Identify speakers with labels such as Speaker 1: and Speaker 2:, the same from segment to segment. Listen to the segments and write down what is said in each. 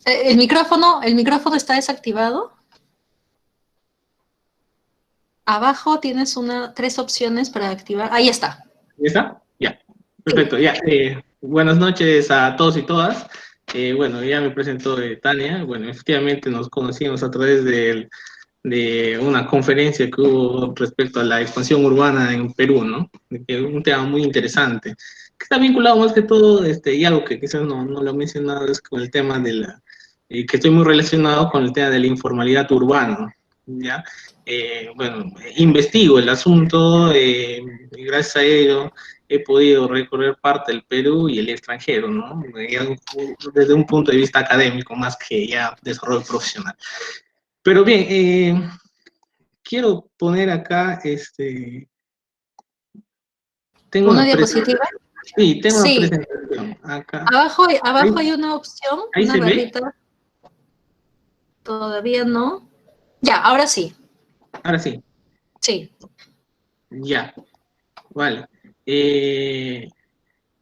Speaker 1: El micrófono está desactivado. Abajo tienes tres opciones para activar. Ahí está.
Speaker 2: ¿Ya está? Ya.
Speaker 1: Sí.
Speaker 2: Perfecto, ya. Buenas noches a todos y todas. Bueno, ya me presento Tania. Bueno, efectivamente nos conocimos a través de una conferencia que hubo respecto a la expansión urbana en Perú, ¿no? Que es un tema muy interesante, que está vinculado más que todo, y algo que quizás no lo he mencionado, es con el tema que estoy muy relacionado con el tema de la informalidad urbana, ¿ya? Bueno, investigo el asunto, y gracias a ello he podido recorrer parte del Perú y el extranjero, ¿no? Desde un punto de vista académico más que ya desarrollo profesional. Pero bien, quiero poner acá, tengo
Speaker 1: ¿Una
Speaker 2: una presentación.
Speaker 1: diapositiva?
Speaker 2: Sí, tengo una
Speaker 1: Sí.
Speaker 2: presentación acá.
Speaker 1: Abajo
Speaker 2: Ahí,
Speaker 1: hay una opción,
Speaker 2: ahí
Speaker 1: una
Speaker 2: se ve.
Speaker 1: barrita. Todavía no. Ya, ahora sí.
Speaker 2: Ahora sí,
Speaker 1: Sí.
Speaker 2: ya, vale. Eh,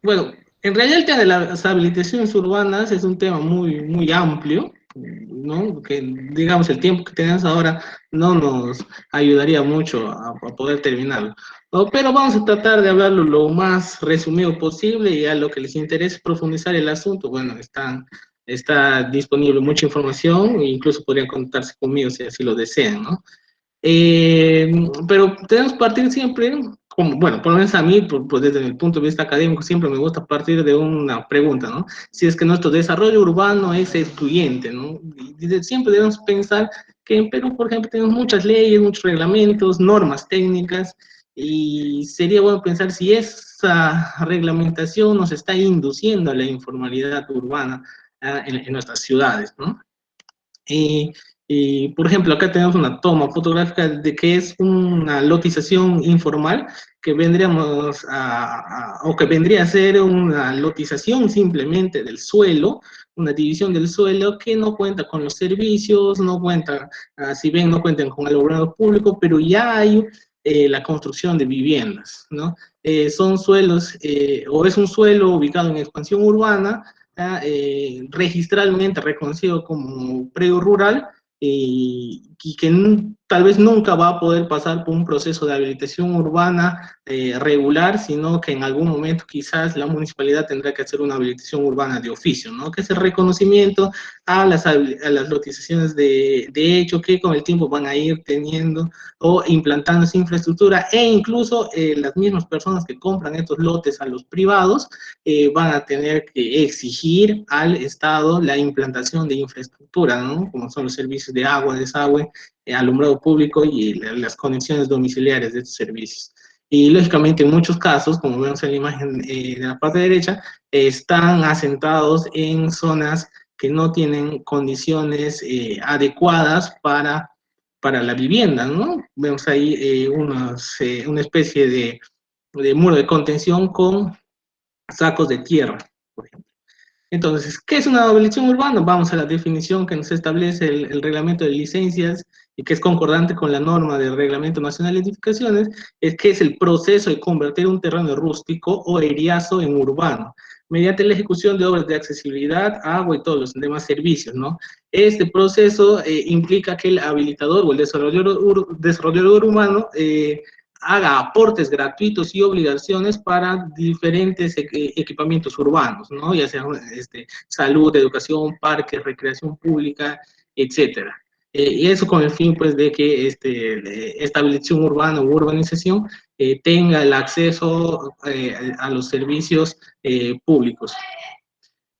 Speaker 2: bueno, en realidad el tema de las habilitaciones urbanas es un tema muy amplio, ¿no? Que digamos el tiempo que tenemos ahora no nos ayudaría mucho a poder terminarlo. ¿No? Pero vamos a tratar de hablarlo lo más resumido posible y a lo que les interese profundizar el asunto, bueno, está disponible mucha información e incluso podrían contarse conmigo si así lo desean, ¿no? Eh, pero tenemos que partir siempre, como, bueno, por lo menos a mí, desde el punto de vista académico, siempre me gusta partir de una pregunta, ¿no? Si es que nuestro desarrollo urbano es excluyente, ¿no? Siempre debemos pensar que en Perú, por ejemplo, tenemos muchas leyes, muchos reglamentos, normas técnicas, y sería bueno pensar si esa reglamentación nos está induciendo a la informalidad urbana en nuestras ciudades, ¿no? Y, por ejemplo, acá tenemos una toma fotográfica de que es una lotización informal que o que vendría a ser una lotización simplemente del suelo, una división del suelo que no cuenta con los servicios, no cuenta, si bien no cuentan con alumbrado público, pero ya hay la construcción de viviendas, ¿no? Son suelos, o es un suelo ubicado en expansión urbana, registralmente reconocido como predio rural, y que tal vez nunca va a poder pasar por un proceso de habilitación urbana regular, sino que en algún momento quizás la municipalidad tendrá que hacer una habilitación urbana de oficio, ¿no? Que es el reconocimiento a las lotizaciones de hecho que con el tiempo van a ir teniendo o implantando esa infraestructura, e incluso las mismas personas que compran estos lotes a los privados van a tener que exigir al Estado la implantación de infraestructura, ¿no? Como son los servicios de agua, desagüe, alumbrado público y las conexiones domiciliares de estos servicios. Y lógicamente en muchos casos, como vemos en la imagen de la parte derecha, están asentados en zonas que no tienen condiciones adecuadas para la vivienda, ¿no? Vemos ahí una especie de muro de contención con sacos de tierra, por ejemplo. Entonces, ¿qué es una abolición urbana? Vamos a la definición que nos establece el reglamento de licencias y que es concordante con la norma del Reglamento Nacional de Edificaciones, es que es el proceso de convertir un terreno rústico o eriazo en urbano, mediante la ejecución de obras de accesibilidad, agua y todos los demás servicios, ¿no? Este proceso implica que el habilitador o el desarrollador urbano haga aportes gratuitos y obligaciones para diferentes equipamientos urbanos, ¿no? Ya sea salud, educación, parques, recreación pública, etcétera. Y eso con el fin, pues, de que esta habilitación urbana u urbanización tenga el acceso a los servicios públicos.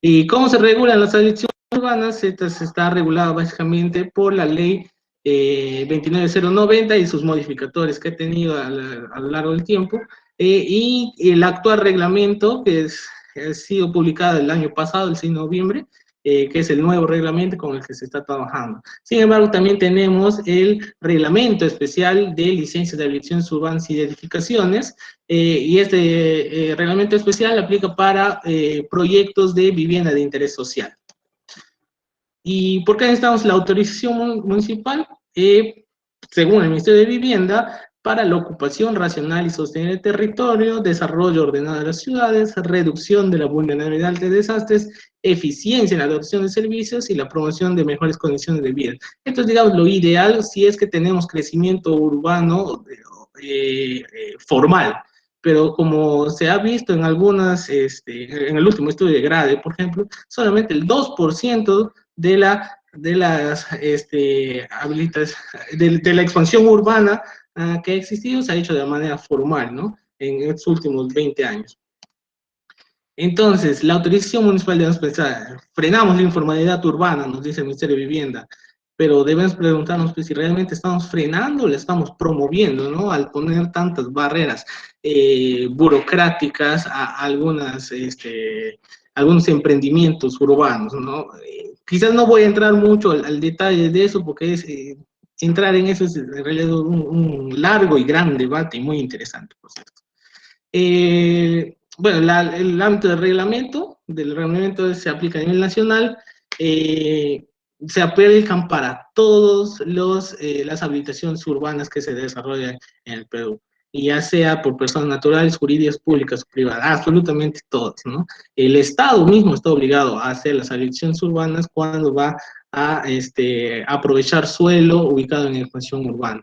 Speaker 2: ¿Y cómo se regulan las habilitaciones urbanas? Esta está regulada básicamente por la ley 29090 y sus modificadores que ha tenido a lo largo del tiempo, y el actual reglamento ha sido publicado el año pasado, el 6 de noviembre, que es el nuevo reglamento con el que se está trabajando. Sin embargo, también tenemos el reglamento especial de licencias de habilitaciones urbanas y de edificaciones, y este reglamento especial aplica para proyectos de vivienda de interés social. ¿Y por qué necesitamos la autorización municipal? Según el Ministerio de Vivienda, para la ocupación racional y sostenible del territorio, desarrollo ordenado de las ciudades, reducción de la vulnerabilidad de desastres, eficiencia en la adopción de servicios y la promoción de mejores condiciones de vida. Esto es, digamos, lo ideal si es que tenemos crecimiento urbano formal. Pero como se ha visto en algunas, en el último estudio de Grade, por ejemplo, solamente el 2% de la de las de la expansión urbana que ha existido se ha hecho de manera formal, ¿no? En estos últimos 20 años. Entonces, la autorización municipal debemos pensar, frenamos la informalidad urbana, nos dice el Ministerio de Vivienda, pero debemos preguntarnos pues, si realmente estamos frenando o la estamos promoviendo, ¿no? Al poner tantas barreras burocráticas a algunas, algunos emprendimientos urbanos, ¿no? Quizás no voy a entrar mucho al detalle de eso porque es, entrar en eso es en realidad un largo y gran debate y muy interesante, por cierto. Bueno, el ámbito del reglamento se aplica a nivel nacional, se aplican para todas las habilitaciones urbanas que se desarrollan en el Perú, y ya sea por personas naturales, jurídicas, públicas o privadas, absolutamente todas, ¿no? El Estado mismo está obligado a hacer las habilitaciones urbanas cuando va a aprovechar suelo ubicado en expansión urbana.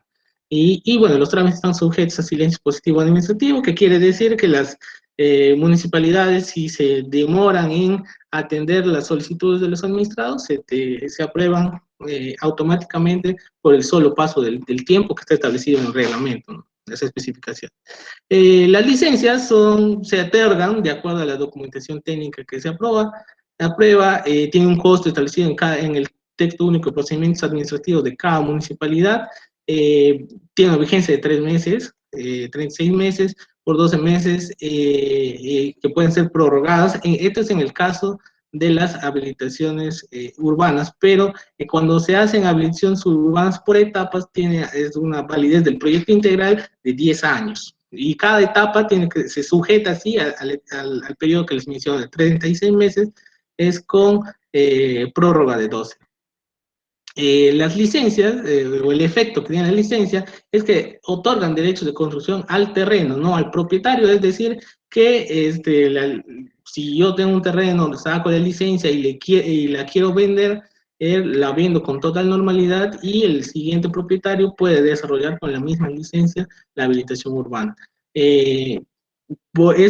Speaker 2: Y bueno, los trámites están sujetos a silencio positivo administrativo, que quiere decir que las municipalidades, si se demoran en atender las solicitudes de los administrados, se aprueban automáticamente por el solo paso del tiempo que está establecido en el reglamento, ¿no? Esa especificación. Las licencias se otorgan de acuerdo a la documentación técnica que se aprueba, tiene un costo establecido en el texto único de procedimientos administrativos de cada municipalidad, tiene una vigencia de 3 meses, 36 meses por 12 meses, que pueden ser prorrogadas. Esto es en el caso de las habilitaciones urbanas, pero cuando se hacen habilitaciones urbanas por etapas, es una validez del proyecto integral de 10 años. Y cada etapa se sujeta así al periodo que les mencioné de 36 meses, es con prórroga de 12. Las licencias, o el efecto que tiene la licencia, es que otorgan derechos de construcción al terreno, no al propietario, es decir, que si yo tengo un terreno, saco la licencia y la quiero vender, la vendo con total normalidad y el siguiente propietario puede desarrollar con la misma licencia la habilitación urbana. Es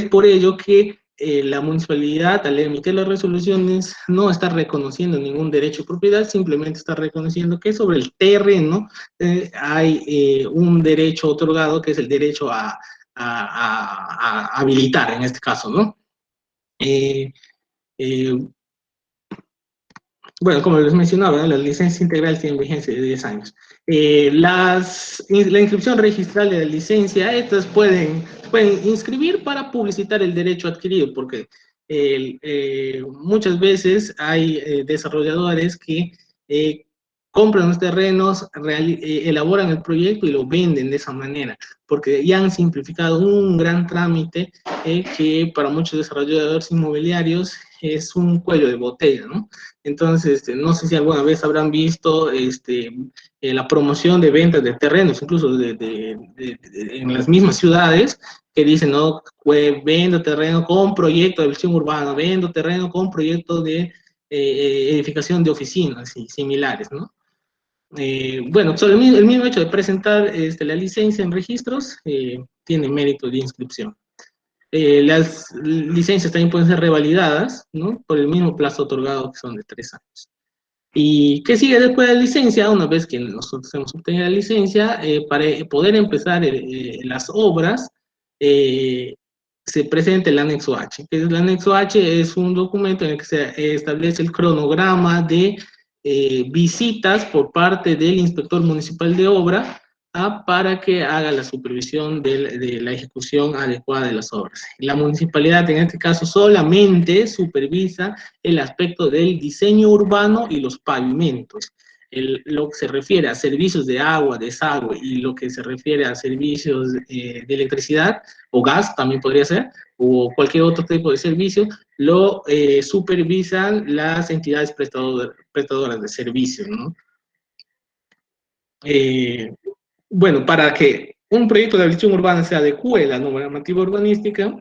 Speaker 2: por ello que la municipalidad, al emitir las resoluciones, no está reconociendo ningún derecho de propiedad, simplemente está reconociendo que sobre el terreno hay un derecho otorgado, que es el derecho a habilitar, en este caso, ¿no? Bueno, como les mencionaba, las licencias integrales tienen vigencia de 10 años. La inscripción registral de la licencia, estas pueden inscribir para publicitar el derecho adquirido, porque muchas veces hay desarrolladores que compran los terrenos, elaboran el proyecto y lo venden de esa manera, porque ya han simplificado un gran trámite que para muchos desarrolladores inmobiliarios es un cuello de botella, ¿no? Entonces, no sé si alguna vez habrán visto la promoción de ventas de terrenos, incluso en las mismas ciudades, que dicen, no, vendo terreno con proyecto de habilitación urbana, vendo terreno con proyecto de edificación de oficinas y similares, ¿no? Bueno, solo el mismo hecho de presentar la licencia en registros tiene mérito de inscripción. Las licencias también pueden ser revalidadas, ¿no? Por el mismo plazo otorgado, que son de 3 años. ¿Y qué sigue después de la licencia? Una vez que nosotros hemos obtenido la licencia, para poder empezar las obras, se presenta el anexo H. El anexo H es un documento en el que se establece el cronograma de visitas por parte del inspector municipal de obra para que haga la supervisión de la ejecución adecuada de las obras. La municipalidad, en este caso, solamente supervisa el aspecto del diseño urbano y los pavimentos. Lo que se refiere a servicios de agua, desagüe, y lo que se refiere a servicios de electricidad o gas, también podría ser, o cualquier otro tipo de servicio, lo supervisan las entidades prestadoras de servicios, ¿no? Bueno, para que un proyecto de habilitación urbana se adecue a la normativa urbanística,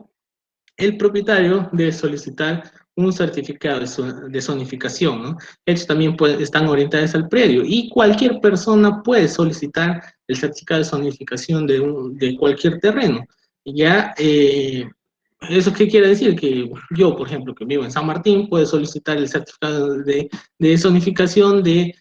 Speaker 2: el propietario debe solicitar un certificado de zonificación, ¿no? Estos también están orientados al predio y cualquier persona puede solicitar el certificado de zonificación de cualquier terreno. Ya, ¿eso qué quiere decir? Que yo, por ejemplo, que vivo en San Martín, puedo solicitar el certificado de zonificación de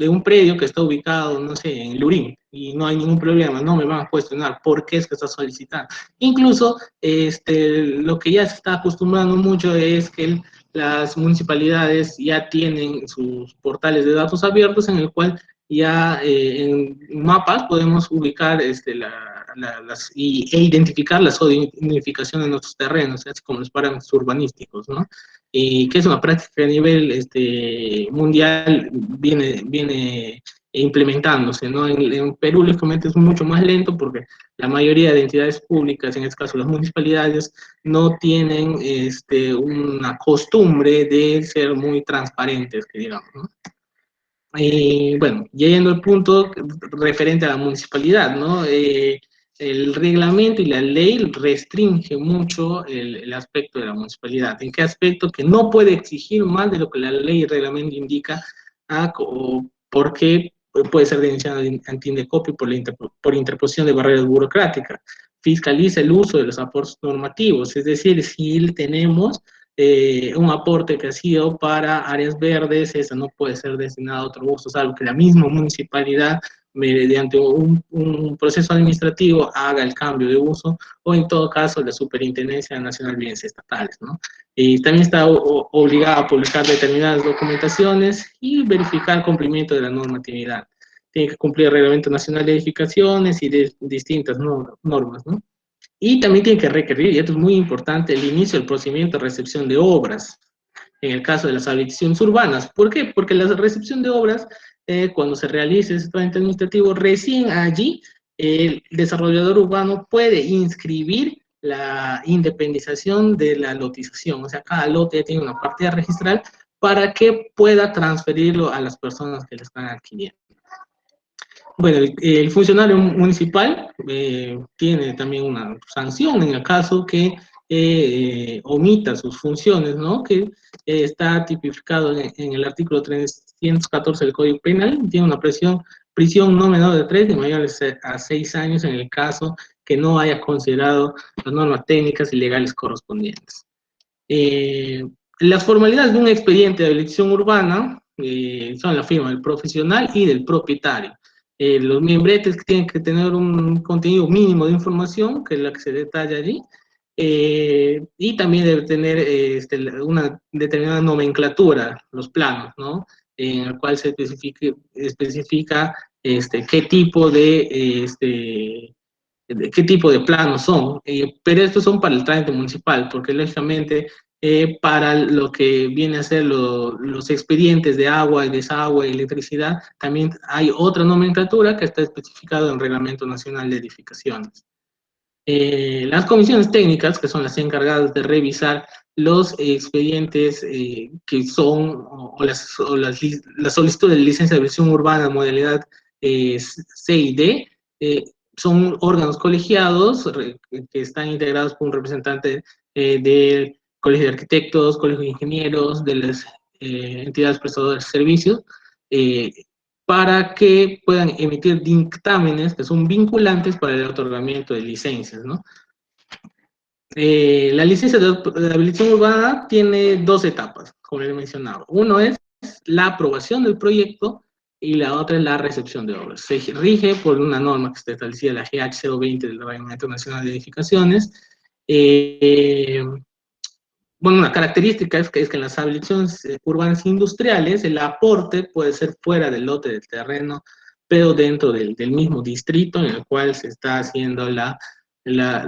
Speaker 2: un predio que está ubicado, no sé, en Lurín, y no hay ningún problema, no me van a cuestionar por qué es que está solicitando. Incluso, lo que ya se está acostumbrando mucho es que las municipalidades ya tienen sus portales de datos abiertos en el cual ya en mapas podemos ubicar e identificar la zonificación de nuestros terrenos, así como los parámetros urbanísticos, ¿no? Y que es una práctica que a nivel mundial viene implementándose, ¿no? En Perú, lógicamente, es mucho más lento porque la mayoría de entidades públicas, en este caso las municipalidades, no tienen una costumbre de ser muy transparentes, que digamos, ¿no? Bueno, yendo al punto referente a la municipalidad, ¿no? El reglamento y la ley restringe mucho el aspecto de la municipalidad. ¿En qué aspecto? Que no puede exigir más de lo que la ley y el reglamento indica, o porque puede ser denunciado ante Indecopi por interposición de barreras burocráticas. Fiscaliza el uso de los aportes normativos, es decir, si tenemos un aporte que ha sido para áreas verdes, esa no puede ser destinada a otro uso, salvo que la misma municipalidad, mediante un proceso administrativo, haga el cambio de uso, o en todo caso la Superintendencia Nacional de Bienes Estatales, ¿no? Y también está obligada a publicar determinadas documentaciones y verificar el cumplimiento de la normatividad. Tiene que cumplir el Reglamento Nacional de Edificaciones y de distintas normas, ¿no? Y también tiene que requerir, y esto es muy importante, el inicio del procedimiento de recepción de obras, en el caso de las habilitaciones urbanas. ¿Por qué? Porque la recepción de obras, cuando se realice ese trámite administrativo, recién allí el desarrollador urbano puede inscribir la independización de la lotización. O sea, cada lote ya tiene una partida registral para que pueda transferirlo a las personas que le están adquiriendo. Bueno, el funcionario municipal tiene también una sanción en el caso que omita sus funciones, ¿no? Que está tipificado en el artículo 314 del Código Penal, tiene una prisión no menor de 3 y mayores a 6 años en el caso que no haya considerado las normas técnicas y legales correspondientes. Las formalidades de un expediente de habilitación urbana son la firma del profesional y del propietario. Los membretes que tienen que tener un contenido mínimo de información, que es la que se detalla allí, y también debe tener una determinada nomenclatura, los planos, ¿no? En el cual se especifica qué tipo qué tipo de planos son, pero estos son para el trámite municipal, porque lógicamente para lo que viene a ser los expedientes de agua y desagüe y electricidad, también hay otra nomenclatura que está especificada en el Reglamento Nacional de Edificaciones. Las comisiones técnicas, que son las encargadas de revisar los expedientes que son, o las solicitudes de licencia de habilitación urbana, modalidad C y D, son órganos colegiados que están integrados por un representante del Colegio de Arquitectos, Colegio de Ingenieros, de las entidades prestadoras de servicios, para que puedan emitir dictámenes que son vinculantes para el otorgamiento de licencias, ¿no? La licencia de habilitación urbana tiene dos etapas, como les he mencionado. Uno es la aprobación del proyecto y la otra es la recepción de obras. Se rige por una norma que está establecida, la GH 020 del Reglamento Nacional de Edificaciones. Bueno, una característica es que en las habilitaciones urbanas industriales el aporte puede ser fuera del lote del terreno, pero dentro del mismo distrito en el cual se está haciendo la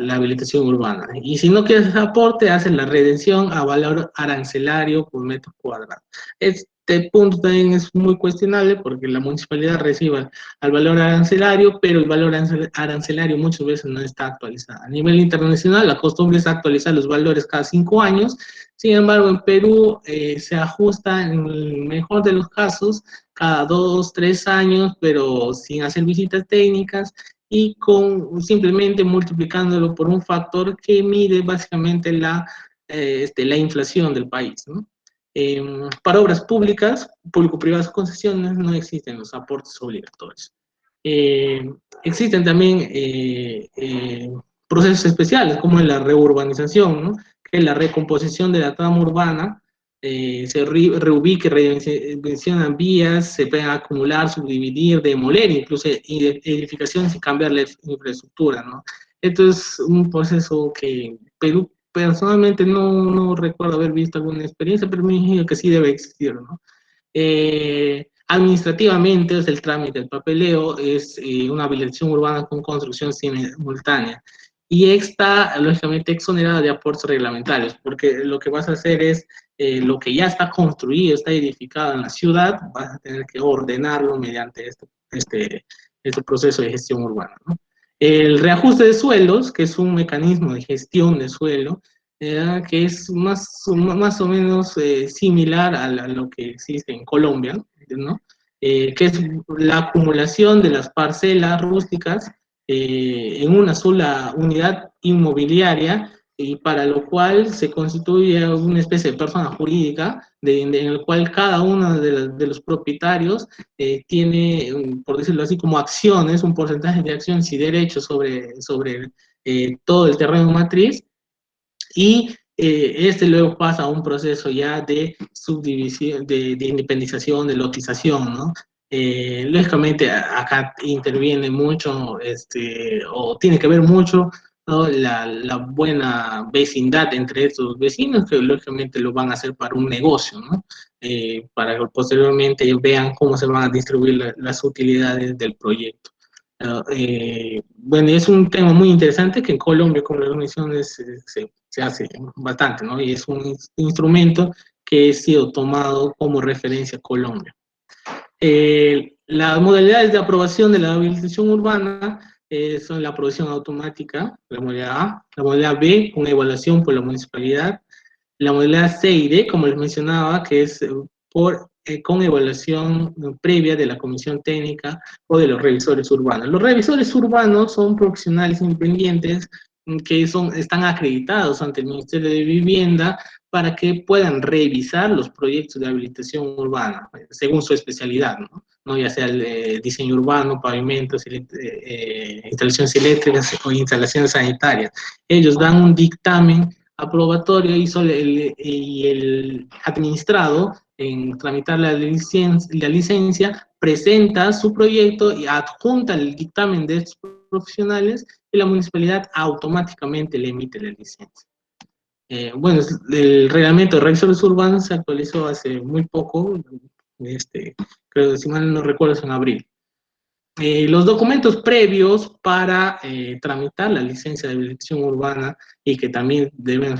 Speaker 2: habilitación urbana. Y si no quieres ese aporte, haces la redención a valor arancelario por metro cuadrado. Es Este punto también es muy cuestionable porque la municipalidad recibe al valor arancelario, pero el valor arancelario muchas veces no está actualizado. A nivel internacional, la costumbre es actualizar los valores cada 5 años. Sin embargo, en Perú se ajusta, en el mejor de los casos, cada 2, 3 años, pero sin hacer visitas técnicas y simplemente multiplicándolo por un factor que mide básicamente la inflación del país, ¿no? Para obras públicas, público-privadas o concesiones, no existen los aportes obligatorios. Existen también procesos especiales, como la reurbanización, ¿no? Que es la recomposición de la trama urbana, se reubica y redimensionan vías, se pueden acumular, subdividir, demoler, incluso edificaciones y cambiar la infraestructura, ¿no? Esto es un proceso que Perú personalmente no recuerdo haber visto alguna experiencia, pero me imagino que sí debe existir, ¿no? Administrativamente, es el trámite del papeleo, es una habilitación urbana con construcción simultánea. Y está, lógicamente, exonerada de aportes reglamentarios, porque lo que vas a hacer es lo que ya está construido, está edificado en la ciudad, vas a tener que ordenarlo mediante este proceso de gestión urbana, ¿no? El reajuste de suelos, que es un mecanismo de gestión de suelo, que es más o menos similar a lo que existe en Colombia, ¿no? Que es la acumulación de las parcelas rústicas en una sola unidad inmobiliaria, y para lo cual se constituye una especie de persona jurídica en el cual cada uno de los propietarios tiene, por decirlo así, como acciones, un porcentaje de acciones y derechos sobre todo el terreno matriz, y luego pasa a un proceso ya de subdivisión, de independización, de lotización, ¿no? Lógicamente acá interviene mucho, o tiene que ver mucho, ¿no? La buena vecindad entre estos vecinos, que lógicamente lo van a hacer para un negocio, ¿no? Para que posteriormente ellos vean cómo se van a distribuir las utilidades del proyecto. Bueno, es un tema muy interesante que en Colombia, como las menciones, se hace bastante, ¿no? Y es un instrumento que ha sido tomado como referencia a Colombia. Las modalidades de aprobación de la habilitación urbana son la aprobación automática, la modalidad A, la modalidad B, una evaluación por la municipalidad, la modalidad C y D, como les mencionaba, que es con evaluación previa de la comisión técnica o de los revisores urbanos. Los revisores urbanos son profesionales independientes que están acreditados ante el Ministerio de Vivienda para que puedan revisar los proyectos de habilitación urbana, según su especialidad, ¿no? ¿No? Ya sea el diseño urbano, pavimentos, instalaciones eléctricas o instalaciones sanitarias. Ellos dan un dictamen aprobatorio y el administrado, en tramitar la licencia, presenta su proyecto y adjunta el dictamen de estos profesionales, y la municipalidad automáticamente le emite la licencia. Bueno, el reglamento de revisores urbanos se actualizó hace muy poco, creo que si mal no recuerdo es en abril. Los documentos previos para tramitar la licencia de habilitación urbana y que también deben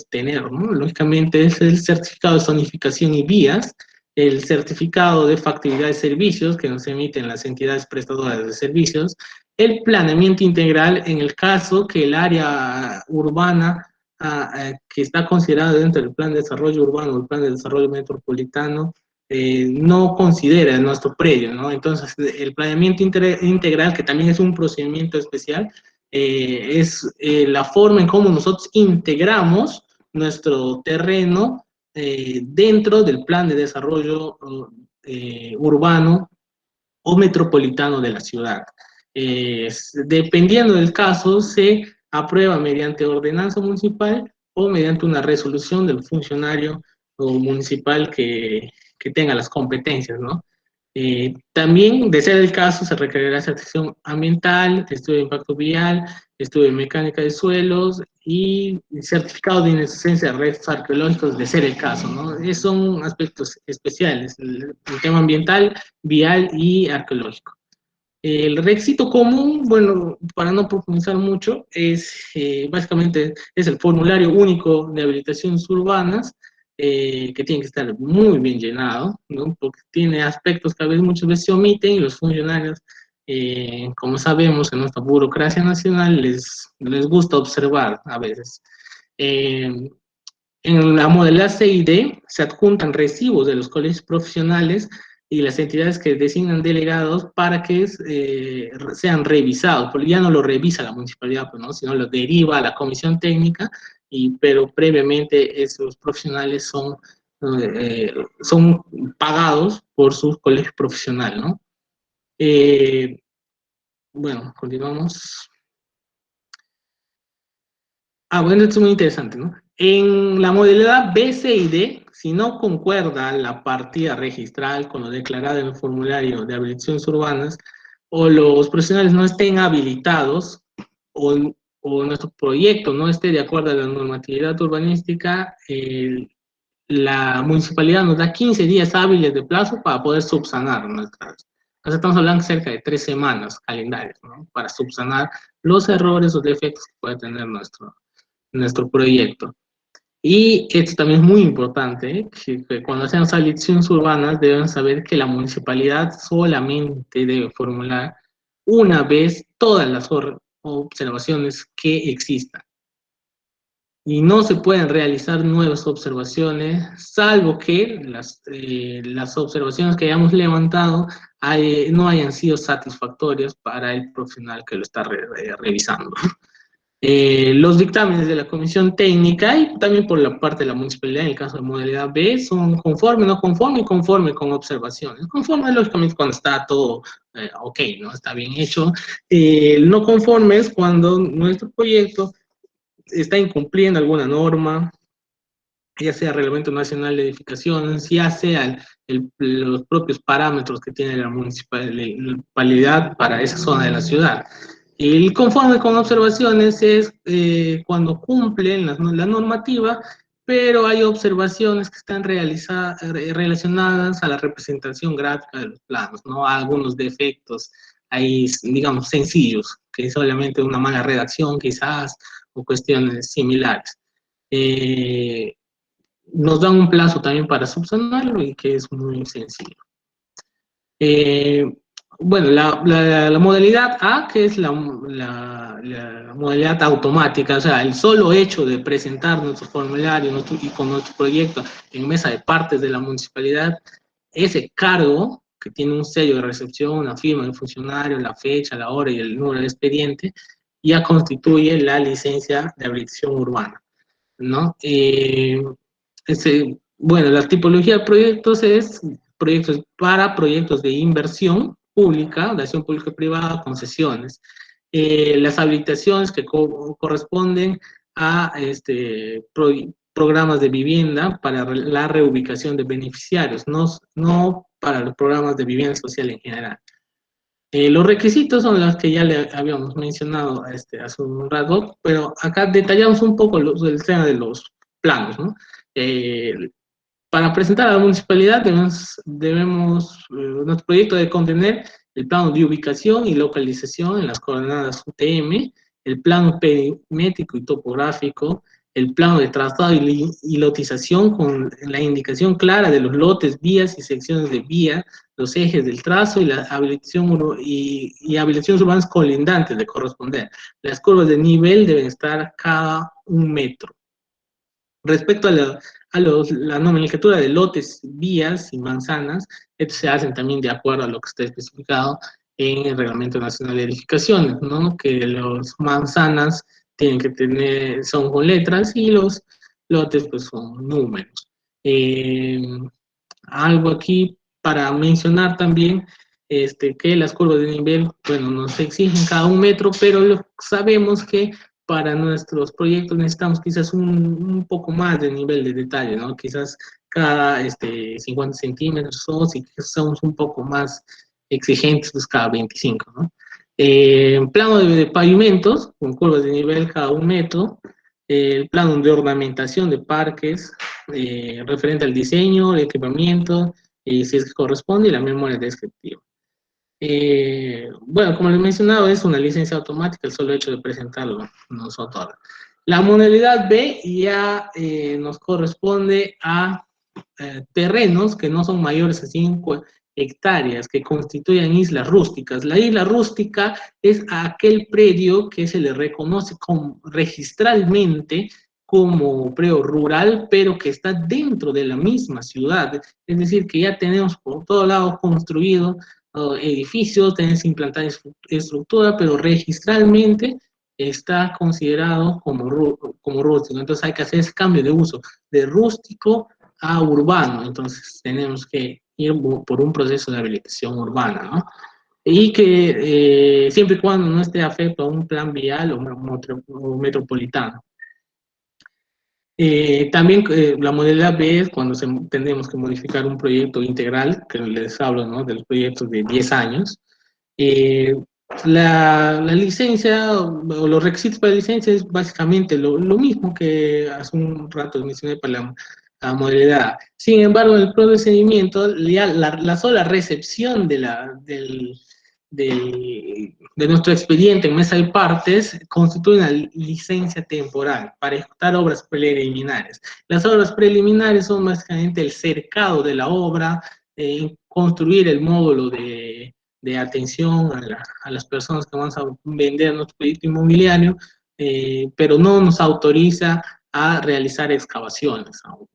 Speaker 2: tener, ¿no? Lógicamente es el certificado de zonificación y vías, el certificado de factibilidad de servicios que nos emiten las entidades prestadoras de servicios, el planeamiento integral en el caso que el área urbana que está considerada dentro del plan de desarrollo urbano o el plan de desarrollo metropolitano no considera nuestro predio, ¿no? Entonces, el planeamiento integral, que también es un procedimiento especial, es la forma en cómo nosotros integramos nuestro terreno dentro del plan de desarrollo urbano o metropolitano de la ciudad. Dependiendo del caso, se aprueba mediante ordenanza municipal o mediante una resolución del funcionario municipal que tenga las competencias, ¿no? También, de ser el caso, se requerirá certificación ambiental, estudio de impacto vial, estudio de mecánica de suelos y certificado de inexistencia de restos arqueológicos, de ser el caso, ¿no? Son aspectos especiales, el tema ambiental, vial y arqueológico. El requisito común, bueno, para no profundizar mucho, básicamente es el formulario único de habilitaciones urbanas, que tiene que estar muy bien llenado, ¿no? Porque tiene aspectos que a veces, muchas veces se omiten y los funcionarios, como sabemos, en nuestra burocracia nacional les gusta observar a veces. Eh, en la modalidad C y D se adjuntan recibos de los colegios profesionales y las entidades que designan delegados para que sean revisados, porque ya no lo revisa la municipalidad, pues, ¿no? Sino lo deriva a la comisión técnica, pero previamente esos profesionales son pagados por su colegio profesional, ¿no? Eh, bueno, continuamos. Bueno, esto es muy interesante, ¿no? En la modalidad B, C y D, si no concuerda la partida registral con lo declarado en el formulario de habilitaciones urbanas, o los profesionales no estén habilitados, o, o nuestro proyecto no esté de acuerdo a la normatividad urbanística, la municipalidad nos da 15 días hábiles de plazo para poder subsanar nuestras. Entonces estamos hablando cerca de 3 semanas calendarios, ¿no? Para subsanar los errores o defectos que puede tener nuestro proyecto. Y esto también es muy importante, ¿eh? Que cuando sean saliciones urbanas deben saber que la municipalidad solamente debe formular una vez todas las observaciones que existan. Y no se pueden realizar nuevas observaciones, salvo que las observaciones que hayamos levantado no hayan sido satisfactorias para el profesional que lo está revisando. Los dictámenes de la comisión técnica y también por la parte de la municipalidad, en el caso de modalidad B, son conforme, no conforme y conforme con observaciones. Conforme, lógicamente, cuando está todo ok, ¿no? Está bien hecho. No conforme es cuando nuestro proyecto está incumpliendo alguna norma, ya sea Reglamento Nacional de Edificaciones, ya sea los propios parámetros que tiene la municipalidad para esa zona de la ciudad. El conforme con observaciones es cuando cumplen la normativa, pero hay observaciones que están relacionadas a la representación gráfica de los planos, ¿no? A algunos defectos ahí, digamos, sencillos, que es solamente una mala redacción quizás, o cuestiones similares. Eh, Nos dan un plazo también para subsanarlo y que es muy sencillo. Eh, bueno, la modalidad A, que es la modalidad automática, o sea, el solo hecho de presentar nuestro formulario y con nuestro proyecto en mesa de partes de la municipalidad, ese cargo, que tiene un sello de recepción, una firma del funcionario, la fecha, la hora y el número del expediente, ya constituye la licencia de habilitación urbana, ¿no? Bueno, la tipología de proyectos es proyectos para proyectos de inversión pública, de acción pública-privada, concesiones. Las habilitaciones que corresponden a programas de vivienda para la reubicación de beneficiarios, no para los programas de vivienda social en general. Los requisitos son los que ya le habíamos mencionado hace un rato, pero acá detallamos un poco el tema de los planos, ¿no? Eh, para presentar a la municipalidad nuestro proyecto debe contener el plano de ubicación y localización en las coordenadas UTM, el plano perimétrico y topográfico, el plano de trazado y lotización con la indicación clara de los lotes, vías y secciones de vía, los ejes del trazo y la habilitación y habilitaciones urbanas colindantes de corresponder. Las curvas de nivel deben estar cada 1 metro. Respecto a la nomenclatura de lotes, vías y manzanas, estos se hacen también de acuerdo a lo que está especificado en el Reglamento Nacional de Edificaciones, ¿no? Que los manzanas son con letras y los lotes pues son números. Algo aquí para mencionar también, que las curvas de nivel, bueno, nos exigen cada 1 metro, pero sabemos que para nuestros proyectos necesitamos quizás un poco más de nivel de detalle, ¿no? Quizás cada 50 centímetros, o si somos un poco más exigentes, pues cada 25, ¿no? Plano de pavimentos, con curvas de nivel cada 1 metro, el plano de ornamentación de parques, referente al diseño, el equipamiento, y si es que corresponde, y la memoria descriptiva. Bueno, como les he mencionado, es una licencia automática, el solo hecho de presentarlo nos otorga. La modalidad B ya nos corresponde a terrenos que no son mayores a 5 hectáreas, que constituyen islas rústicas. La isla rústica es aquel predio que se le reconoce registralmente como predio rural, pero que está dentro de la misma ciudad. Es decir, que ya tenemos por todos lados construidos edificios, tenemos implantada estructura, pero registralmente está considerado como rústico. Entonces hay que hacer ese cambio de uso de rústico a urbano. Entonces tenemos que ir por un proceso de habilitación urbana, ¿no? Y que siempre y cuando no esté afecto a un plan vial o metropolitano. También la modalidad B es cuando tenemos que modificar un proyecto integral, que les hablo, ¿no?, de los proyectos de 10 años. Eh, la licencia o los requisitos para la licencia es básicamente lo mismo que hace un rato mencioné para la modalidad A. Sin embargo, en el procedimiento, ya la sola recepción de nuestro expediente en mesa de partes constituye una licencia temporal para ejecutar obras preliminares. Las obras preliminares son básicamente el cercado de la obra, construir el módulo de atención a las personas que vamos a vender nuestro proyecto inmobiliario, pero no nos autoriza a realizar excavaciones aún.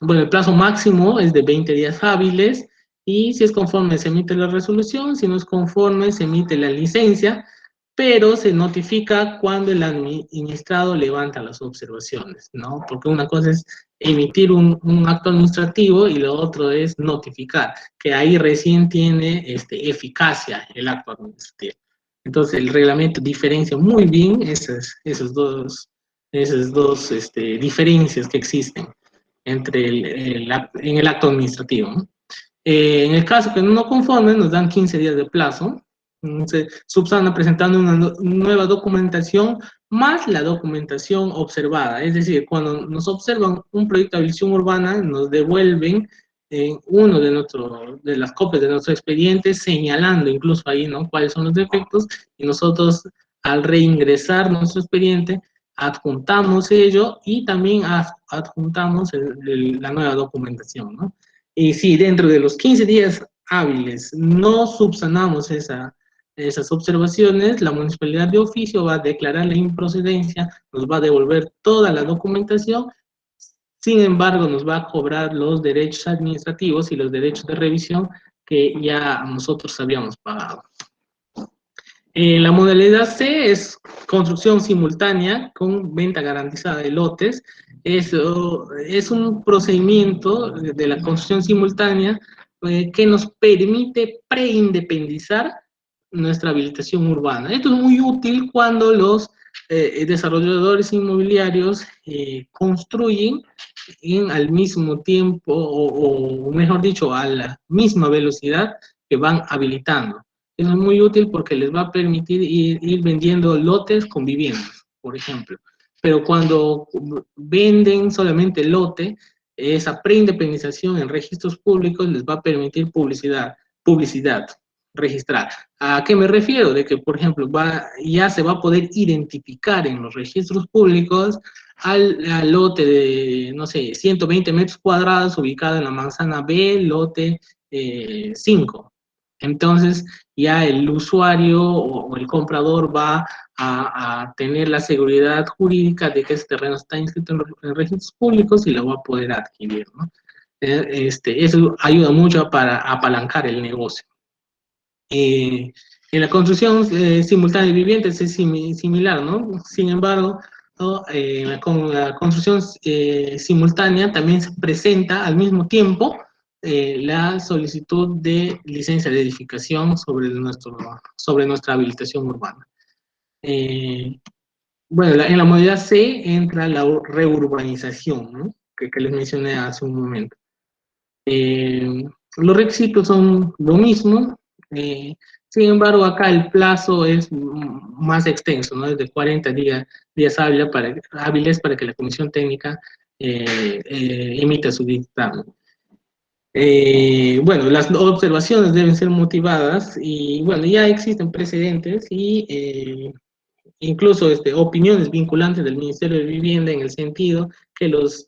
Speaker 2: Bueno, el plazo máximo es de 20 días hábiles y si es conforme se emite la resolución, si no es conforme se emite la licencia, pero se notifica cuando el administrado levanta las observaciones, ¿no? Porque una cosa es emitir un acto administrativo y lo otro es notificar, que ahí recién tiene eficacia el acto administrativo. Entonces el reglamento diferencia muy bien esas dos diferencias que existen entre en el acto administrativo, ¿no? En el caso que no conformen, nos dan 15 días de plazo, se subsana presentando una nueva documentación más la documentación observada. Es decir, cuando nos observan un proyecto de habilitación urbana, nos devuelven uno de las copias de nuestro expediente, señalando incluso ahí, ¿no?, cuáles son los defectos, y nosotros al reingresar nuestro expediente adjuntamos ello y también adjuntamos la nueva documentación, ¿no? Y si dentro de los 15 días hábiles no subsanamos esas observaciones, la municipalidad de oficio va a declarar la improcedencia, nos va a devolver toda la documentación, sin embargo nos va a cobrar los derechos administrativos y los derechos de revisión que ya nosotros habíamos pagado. La modalidad C es construcción simultánea con venta garantizada de lotes. Es un procedimiento de la construcción simultánea que nos permite preindependizar nuestra habilitación urbana. Esto es muy útil cuando los desarrolladores inmobiliarios construyen al mismo tiempo, o mejor dicho, a la misma velocidad que van habilitando. Eso es muy útil porque les va a permitir ir vendiendo lotes con viviendas, por ejemplo. Pero cuando venden solamente el lote, esa preindependización en registros públicos les va a permitir publicidad registrar. ¿A qué me refiero? De que, por ejemplo, ya se va a poder identificar en los registros públicos al lote de, no sé, 120 metros cuadrados ubicado en la manzana B, lote 5. Entonces, ya el usuario o el comprador va a tener la seguridad jurídica de que ese terreno está inscrito en registros públicos y lo va a poder adquirir, ¿no? Eso ayuda mucho para apalancar el negocio. En la construcción simultánea de viviendas es similar, ¿no? Sin embargo, ¿no?, con la construcción simultánea también se presenta al mismo tiempo la solicitud de licencia de edificación sobre nuestra habilitación urbana. Bueno, en la modalidad C entra la reurbanización, ¿no?, que les mencioné hace un momento. Los requisitos son lo mismo, sin embargo, acá el plazo es más extenso, ¿no? Es de 40 días hábiles para que la comisión técnica emita su dictamen. Bueno, las observaciones deben ser motivadas y, bueno, ya existen precedentes y incluso opiniones vinculantes del Ministerio de Vivienda en el sentido que los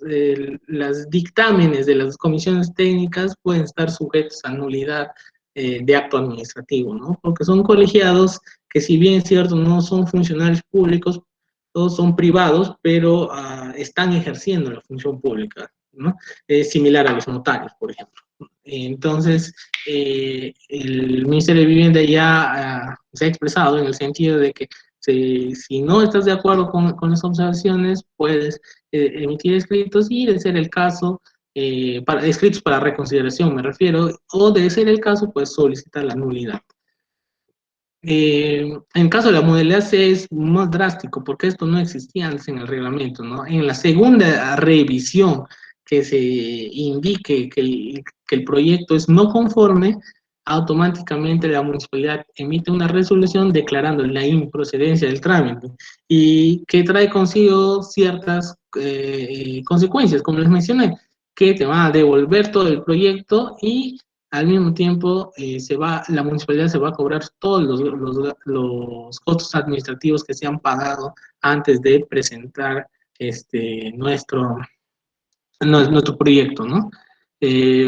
Speaker 2: dictámenes de las comisiones técnicas pueden estar sujetos a nulidad de acto administrativo, ¿no? Porque son colegiados que, si bien es cierto, no son funcionarios públicos, todos son privados, pero están ejerciendo la función pública, ¿no? Es similar a los notarios, por ejemplo. Entonces, el Ministerio de Vivienda ya se ha expresado en el sentido de que si no estás de acuerdo con las observaciones, puedes emitir escritos, y de ser el caso, escritos para reconsideración me refiero, o de ser el caso, pues solicitar la nulidad. En caso de la modalidad C es más drástico, porque esto no existía antes en el reglamento, ¿no? En la segunda revisión que se indique que el proyecto es no conforme, automáticamente la municipalidad emite una resolución declarando la improcedencia del trámite, y que trae consigo ciertas consecuencias, como les mencioné, que te van a devolver todo el proyecto, y al mismo tiempo la municipalidad se va a cobrar todos los costos administrativos que se han pagado antes de presentar nuestro proyecto, ¿no?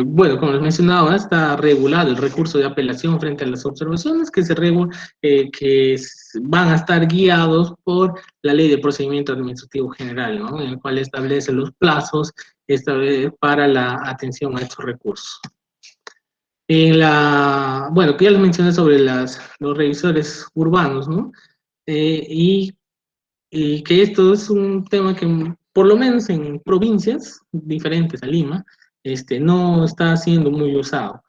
Speaker 2: Bueno, como les mencionaba, está regulado el recurso de apelación frente a las observaciones que van a estar guiados por la Ley de Procedimiento Administrativo General, ¿no? En el cual establece los plazos para la atención a estos recursos. Bueno, que ya les mencioné sobre los revisores urbanos, ¿no? Y que esto es un tema que, por lo menos en provincias diferentes a Lima, no está siendo muy usado,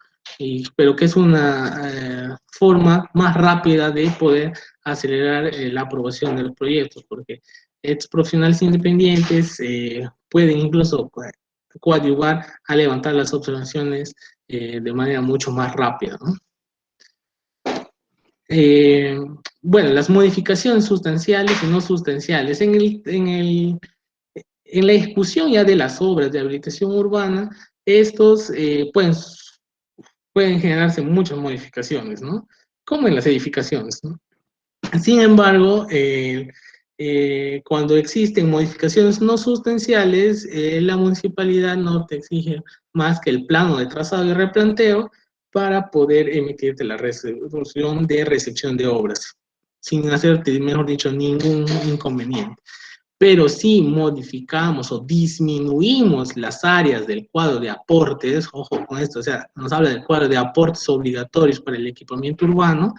Speaker 2: pero que es una forma más rápida de poder acelerar la aprobación de los proyectos, porque estos profesionales independientes pueden incluso coadyuvar a levantar las observaciones de manera mucho más rápida, ¿no? Bueno, las modificaciones sustanciales y no sustanciales. En la ejecución ya de las obras de habilitación urbana, estos pueden generarse muchas modificaciones, ¿no? Como en las edificaciones, ¿no? Sin embargo, cuando existen modificaciones no sustanciales, la municipalidad no te exige más que el plano de trazado y replanteo para poder emitirte la resolución de recepción de obras, sin hacerte, mejor dicho, ningún inconveniente. Pero si modificamos o disminuimos las áreas del cuadro de aportes, ojo con esto, o sea, nos habla del cuadro de aportes obligatorios para el equipamiento urbano,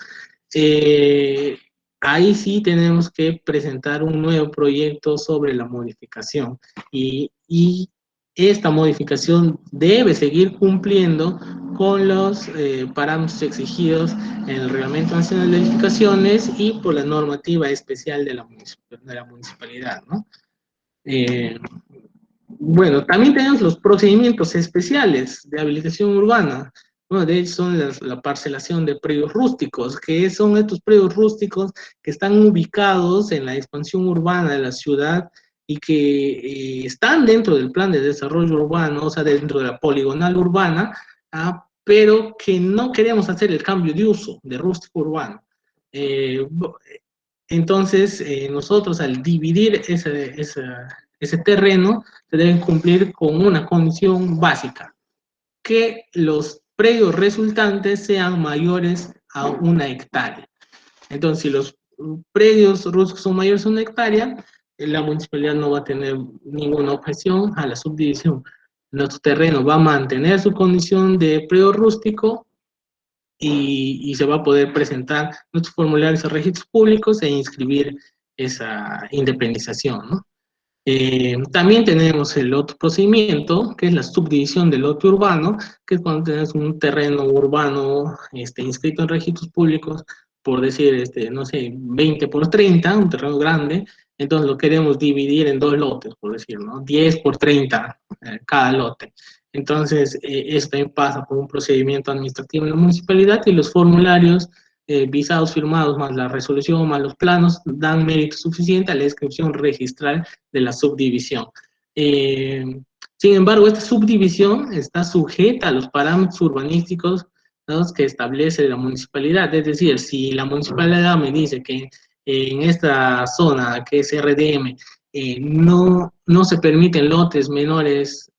Speaker 2: ahí sí tenemos que presentar un nuevo proyecto sobre la modificación, y esta modificación debe seguir cumpliendo con los parámetros exigidos en el Reglamento Nacional de Edificaciones y por la normativa especial de la municipalidad, ¿no? Bueno, también tenemos los procedimientos especiales de habilitación urbana. Bueno, de hecho son la parcelación de predios rústicos, que son estos predios rústicos que están ubicados en la expansión urbana de la ciudad y que están dentro del plan de desarrollo urbano, o sea, dentro de la poligonal urbana, pero que no queremos hacer el cambio de uso de rústico urbano. Entonces, nosotros al dividir ese terreno, se deben cumplir con una condición básica, que los predios resultantes sean mayores a 1 hectárea. Entonces, si los predios rústicos son mayores a 1 hectárea, la municipalidad no va a tener ninguna objeción a la subdivisión. Nuestro terreno va a mantener su condición de predio rústico, y se va a poder presentar nuestros formularios a registros públicos e inscribir esa independización, ¿no? También tenemos el otro procedimiento, que es la subdivisión del lote urbano, que es cuando tenemos un terreno urbano inscrito en registros públicos, por decir, no sé, 20 por 30, un terreno grande, entonces lo queremos dividir en 2 lotes, por decir, ¿no? 10 por 30 cada lote. Entonces, esto también pasa por un procedimiento administrativo en la municipalidad, y los formularios visados, firmados, más la resolución, más los planos, dan mérito suficiente a la inscripción registral de la subdivisión. Sin embargo, esta subdivisión está sujeta a los parámetros urbanísticos, ¿no?, que establece la municipalidad. Es decir, si la municipalidad me dice que en esta zona que es RDM, no se permiten lotes menores,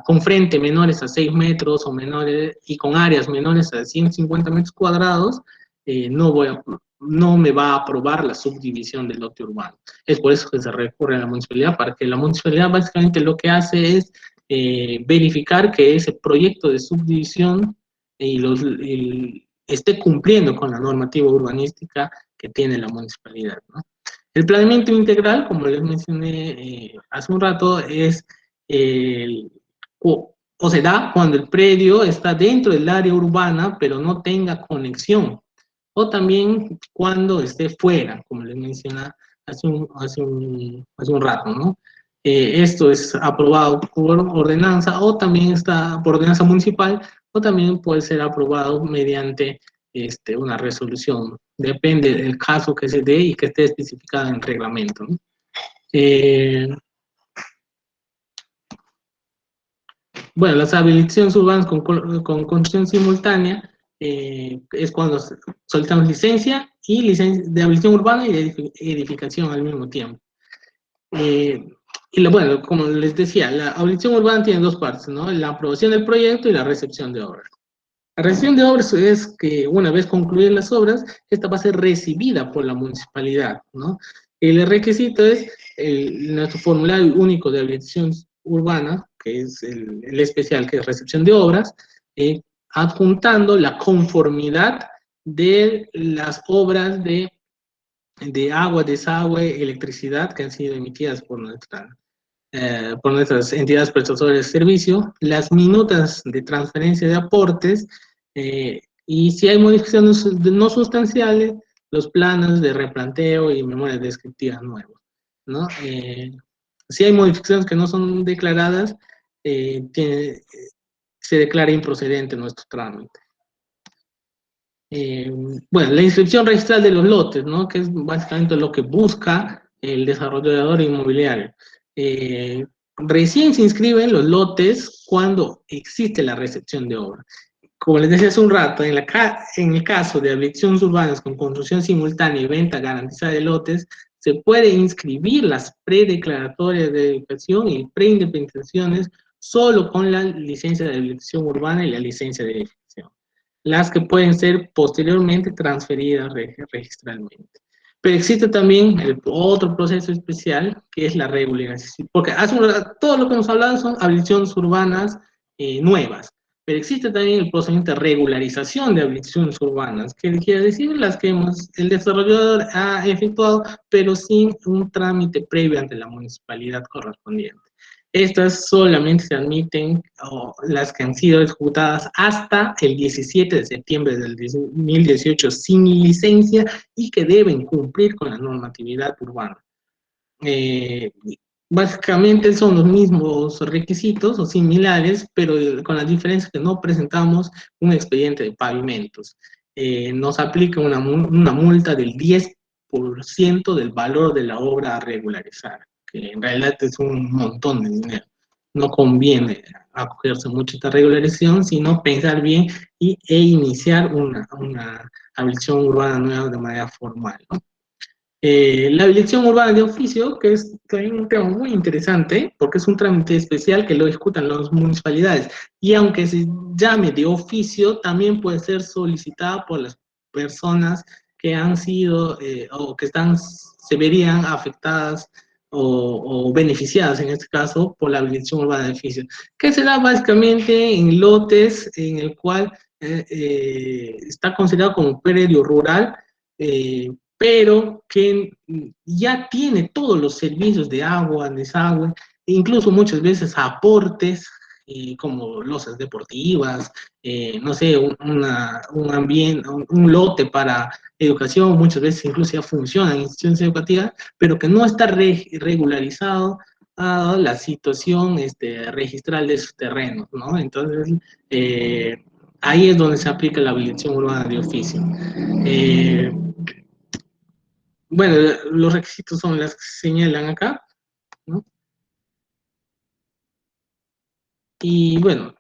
Speaker 2: con frente menores a 6 metros o menores, y con áreas menores a 150 metros cuadrados, no me va a aprobar la subdivisión del lote urbano. Es por eso que se recurre a la municipalidad, para que la municipalidad básicamente lo que hace es verificar que ese proyecto de subdivisión esté cumpliendo con la normativa urbanística que tiene la municipalidad, ¿no? El planeamiento integral, como les mencioné hace un rato, es o se da cuando el predio está dentro del área urbana, pero no tenga conexión, o también cuando esté fuera, como les mencioné hace un rato, ¿no? Esto es aprobado por ordenanza, o también está por ordenanza municipal, o también puede ser aprobado mediante una resolución. Depende del caso que se dé y que esté especificado en el reglamento, ¿no? Bueno, las habilitaciones urbanas con construcción simultánea es cuando solicitamos licencia de habilitación urbana y de edificación al mismo tiempo. Bueno, como les decía, la habilitación urbana tiene dos partes, ¿no? La aprobación del proyecto y la recepción de obras. La recepción de obras es que una vez concluidas las obras, esta va a ser recibida por la municipalidad, ¿no? El requisito es nuestro formulario único de habilitación urbana, que es el especial, que es recepción de obras, adjuntando la conformidad de las obras de agua, desagüe, electricidad que han sido emitidas por nuestras entidades prestadoras de servicio, las minutas de transferencia de aportes, y si hay modificaciones no sustanciales, los planos de replanteo y memorias descriptivas nuevos, ¿no? Si hay modificaciones que no son declaradas, se declara improcedente nuestro trámite. Bueno, la inscripción registral de los lotes, ¿no? Que es básicamente lo que busca el desarrollador inmobiliario. Recién se inscriben los lotes cuando existe la recepción de obra. Como les decía hace un rato, en el caso de habilitaciones urbanas con construcción simultánea y venta garantizada de lotes, se puede inscribir las predeclaratorias de edificación y preindependizaciones solo con la licencia de habilitación urbana y la licencia de edificación, las que pueden ser posteriormente transferidas registralmente. Pero existe también otro proceso especial, que es la regularización, porque todo lo que hemos hablado son habilitaciones urbanas nuevas, pero existe también el procedimiento de regularización de habilitaciones urbanas, que quiere decir las que el desarrollador ha efectuado, pero sin un trámite previo ante la municipalidad correspondiente. Estas solamente se admiten las que han sido ejecutadas hasta el 17 de septiembre del 2018 sin licencia y que deben cumplir con la normatividad urbana. Básicamente son los mismos requisitos o similares, pero con la diferencia que no presentamos un expediente de pavimentos. Nos aplica una multa del 10% del valor de la obra a regularizar, que en realidad es un montón de dinero. No conviene acogerse mucho a esta regularización, sino pensar bien e iniciar una habilitación urbana nueva de manera formal, ¿no? La habilitación urbana de oficio, que es también un tema muy interesante, porque es un trámite especial que lo ejecutan las municipalidades, y aunque se llame de oficio, también puede ser solicitada por las personas que han sido o que se verían afectadas o beneficiadas, en este caso, por la habilitación urbana de oficio, que se da básicamente en lotes en el cual está considerado como predio rural, pero que ya tiene todos los servicios de agua, desagüe, incluso muchas veces aportes, como losas deportivas, no sé, un ambiente, un lote para educación, muchas veces incluso ya funciona en instituciones educativas, pero que no está regularizado a la situación registral de sus terrenos, ¿no? Entonces, ahí es donde se aplica la habilitación urbana de oficio. Bueno, los requisitos son las que se señalan acá, ¿no? Y bueno,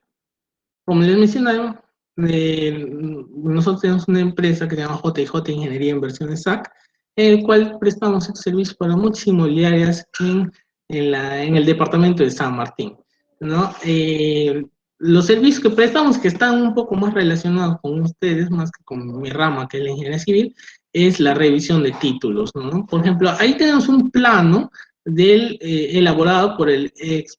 Speaker 2: como les mencionaba, nosotros tenemos una empresa que se llama JJ Ingeniería e Inversiones SAC, en el cual prestamos estos servicios para muchas inmobiliarias en el departamento de San Martín, ¿no? Los servicios que prestamos, que están un poco más relacionados con ustedes, más que con mi rama, que es la ingeniería civil, es la revisión de títulos, ¿no? Por ejemplo, ahí tenemos un plano elaborado por el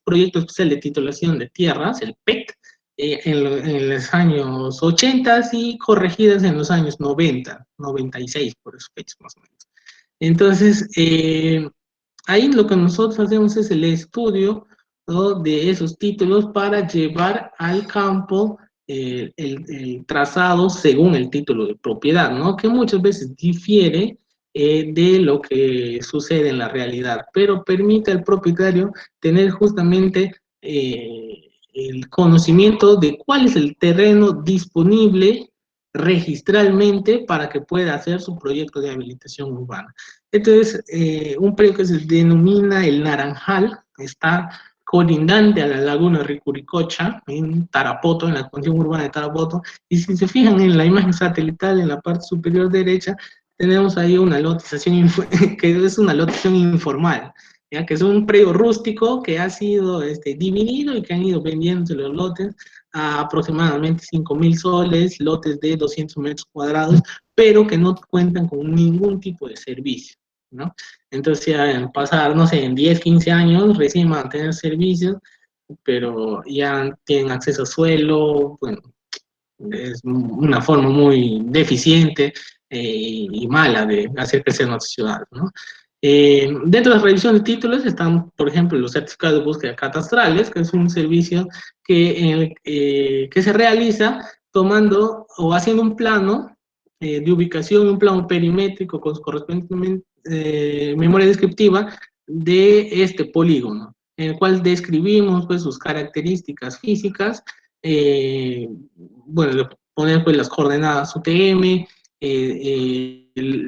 Speaker 2: Proyecto Especial de Titulación de Tierras, el PET, en los años 80 y corregidas en los años 90, 96, por esos fechas más o menos. Entonces, ahí lo que nosotros hacemos es el estudio, ¿no?, de esos títulos para llevar al campo el trazado según el título de propiedad, ¿no? Que muchas veces difiere de lo que sucede en la realidad, pero permite al propietario tener justamente el conocimiento de cuál es el terreno disponible registralmente para que pueda hacer su proyecto de habilitación urbana. Entonces, un predio que se denomina El Naranjal está colindante a la laguna de Ricuricocha, en Tarapoto, en la condición urbana de Tarapoto, y si se fijan en la imagen satelital en la parte superior derecha, tenemos ahí una lotización, que es una lotización informal, ¿ya? Que es un predio rústico que ha sido dividido y que han ido vendiendo los lotes a aproximadamente 5.000 soles, lotes de 200 metros cuadrados, pero que no cuentan con ningún tipo de servicio, ¿no? Entonces, ya en pasar, no sé, en 10, 15 años, recién van a tener servicios, pero ya tienen acceso a suelo, bueno, es una forma muy deficiente y mala de hacer crecer nuestras ciudades, ¿no? Dentro de la revisión de títulos están, por ejemplo, los certificados de búsqueda catastrales, que es un servicio que se realiza tomando o haciendo un plano de ubicación, un plano perimétrico con su correspondiente memoria descriptiva de este polígono, en el cual describimos pues, sus características físicas, bueno, poner pues las coordenadas UTM,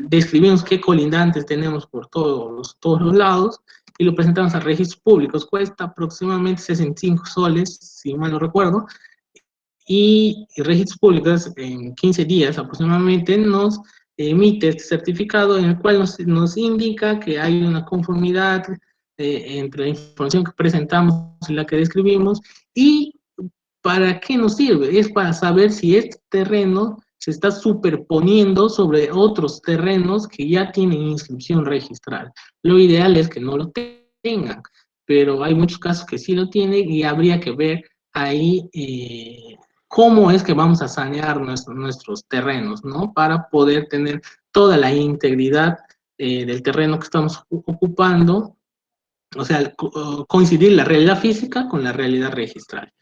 Speaker 2: describimos qué colindantes tenemos por todos los lados y lo presentamos a registros públicos. Cuesta aproximadamente 65 soles, si mal no recuerdo, y registros públicos en 15 días aproximadamente nos emite este certificado en el cual nos indica que hay una conformidad entre la información que presentamos y la que describimos. ¿Y para qué nos sirve? Es para saber si este terreno se está superponiendo sobre otros terrenos que ya tienen inscripción registral. Lo ideal es que no lo tengan, pero hay muchos casos que sí lo tienen y habría que ver ahí cómo es que vamos a sanear nuestros terrenos, ¿no? Para poder tener toda la integridad del terreno que estamos ocupando, o sea, coincidir la realidad física con la realidad registral.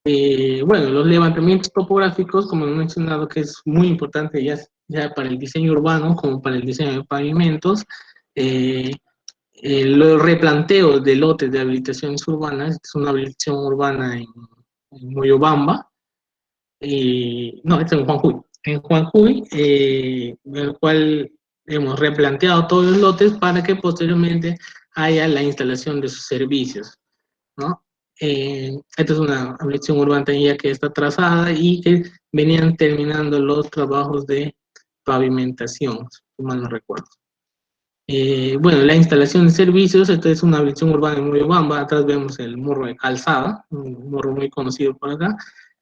Speaker 2: Bueno, los levantamientos topográficos, como he mencionado, que es muy importante ya para el diseño urbano como para el diseño de pavimentos, los replanteos de lotes de habilitaciones urbanas, es una habilitación urbana en Moyobamba, no, es en Juanjuy, en el cual hemos replanteado todos los lotes para que posteriormente haya la instalación de sus servicios, ¿no? Esta es una habilitación urbana ya que está trazada y que venían terminando los trabajos de pavimentación, si mal no recuerdo. Bueno, la instalación de servicios, esta es una habilitación urbana en Moyobamba, atrás vemos el morro de Calzada, un morro muy conocido por acá,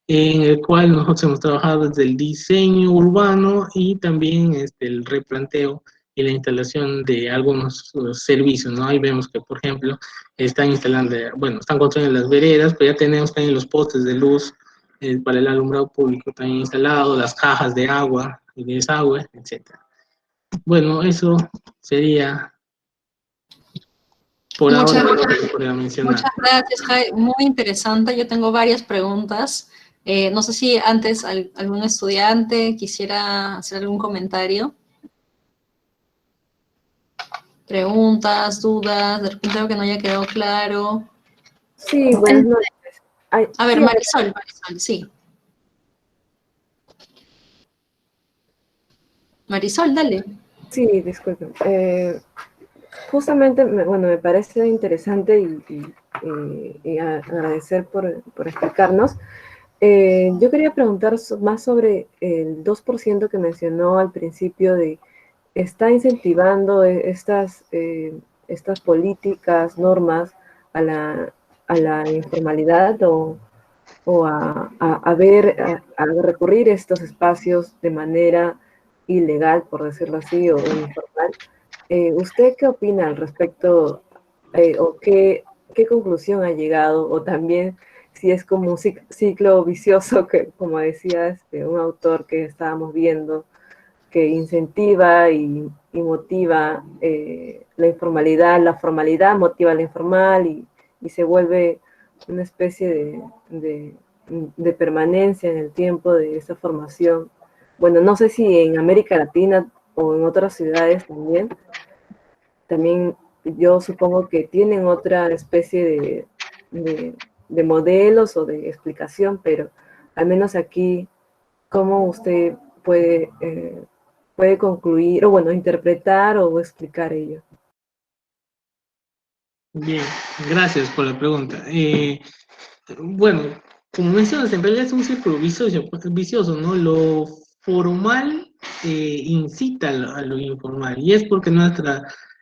Speaker 2: en el cual nosotros hemos trabajado desde el diseño urbano y también el replanteo y la instalación de algunos servicios, ¿no? Ahí vemos que, por ejemplo, están instalando, bueno, están construyendo las veredas, pero ya tenemos también los postes de luz para el alumbrado público también instalados, las cajas de agua y de desagüe, etcétera. Bueno, eso sería por ahora lo que podría mencionar.
Speaker 1: Muchas gracias, Jai. Muy interesante. Yo tengo varias preguntas. No sé si antes algún estudiante quisiera hacer algún comentario. Preguntas, dudas, de repente algo que no haya quedado claro.
Speaker 3: Sí, buenas noches.
Speaker 1: A ver,
Speaker 3: sí,
Speaker 1: Marisol, sí. Marisol, dale.
Speaker 3: Sí, disculpen. Justamente, bueno, me parece interesante y agradecer por explicarnos. Yo quería preguntar más sobre el 2% que mencionó al principio de está incentivando estas políticas, normas a la informalidad o a recurrir a estos espacios de manera ilegal, por decirlo así, o informal. ¿Usted qué opina al respecto o qué conclusión ha llegado? O también si es como un ciclo vicioso, que como decía un autor que estábamos viendo, que incentiva y motiva la informalidad, la formalidad motiva la informal y se vuelve una especie de permanencia en el tiempo de esa formación. Bueno, no sé si en América Latina o en otras ciudades también yo supongo que tienen otra especie de modelos o de explicación, pero al menos aquí, ¿cómo usted puede concluir, o bueno, interpretar o explicar ello?
Speaker 2: Bien, gracias por la pregunta. Bueno, como mencionas, en realidad es un círculo vicioso, ¿no? Lo formal incita a lo informal, y es porque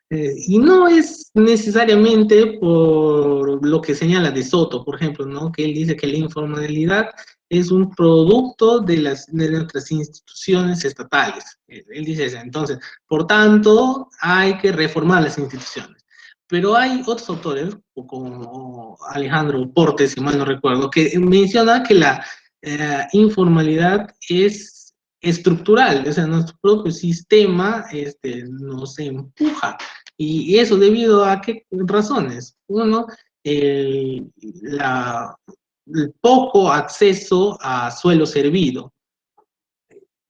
Speaker 2: y no es necesariamente por lo que señala De Soto, por ejemplo, ¿no? Que él dice que la informalidad es un producto de nuestras instituciones estatales. Él dice eso. Entonces, por tanto, hay que reformar las instituciones. Pero hay otros autores, como Alejandro Portes, si mal no recuerdo, que menciona que la informalidad es estructural, o sea, nuestro propio sistema nos empuja. Y eso debido a qué razones. Uno, el, el poco acceso a suelo servido.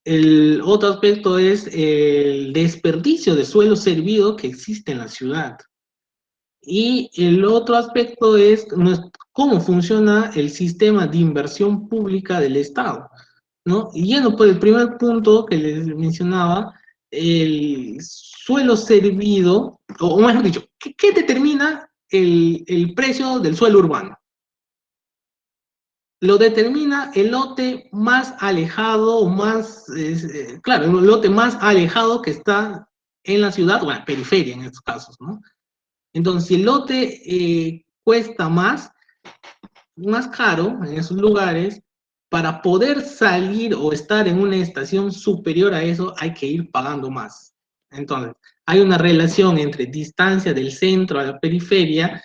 Speaker 2: El otro aspecto es el desperdicio de suelo servido que existe en la ciudad. Y el otro aspecto es cómo funciona el sistema de inversión pública del Estado, ¿no? Y yendo por el primer punto que les mencionaba, el suelo servido, o mejor dicho, ¿qué determina el precio del suelo urbano? Lo determina el lote más alejado, claro, el lote más alejado que está en la ciudad, o en la periferia en estos casos, ¿no? Entonces, si el lote cuesta más caro en esos lugares, para poder salir o estar en una estación superior a eso, hay que ir pagando más. Entonces, hay una relación entre distancia del centro a la periferia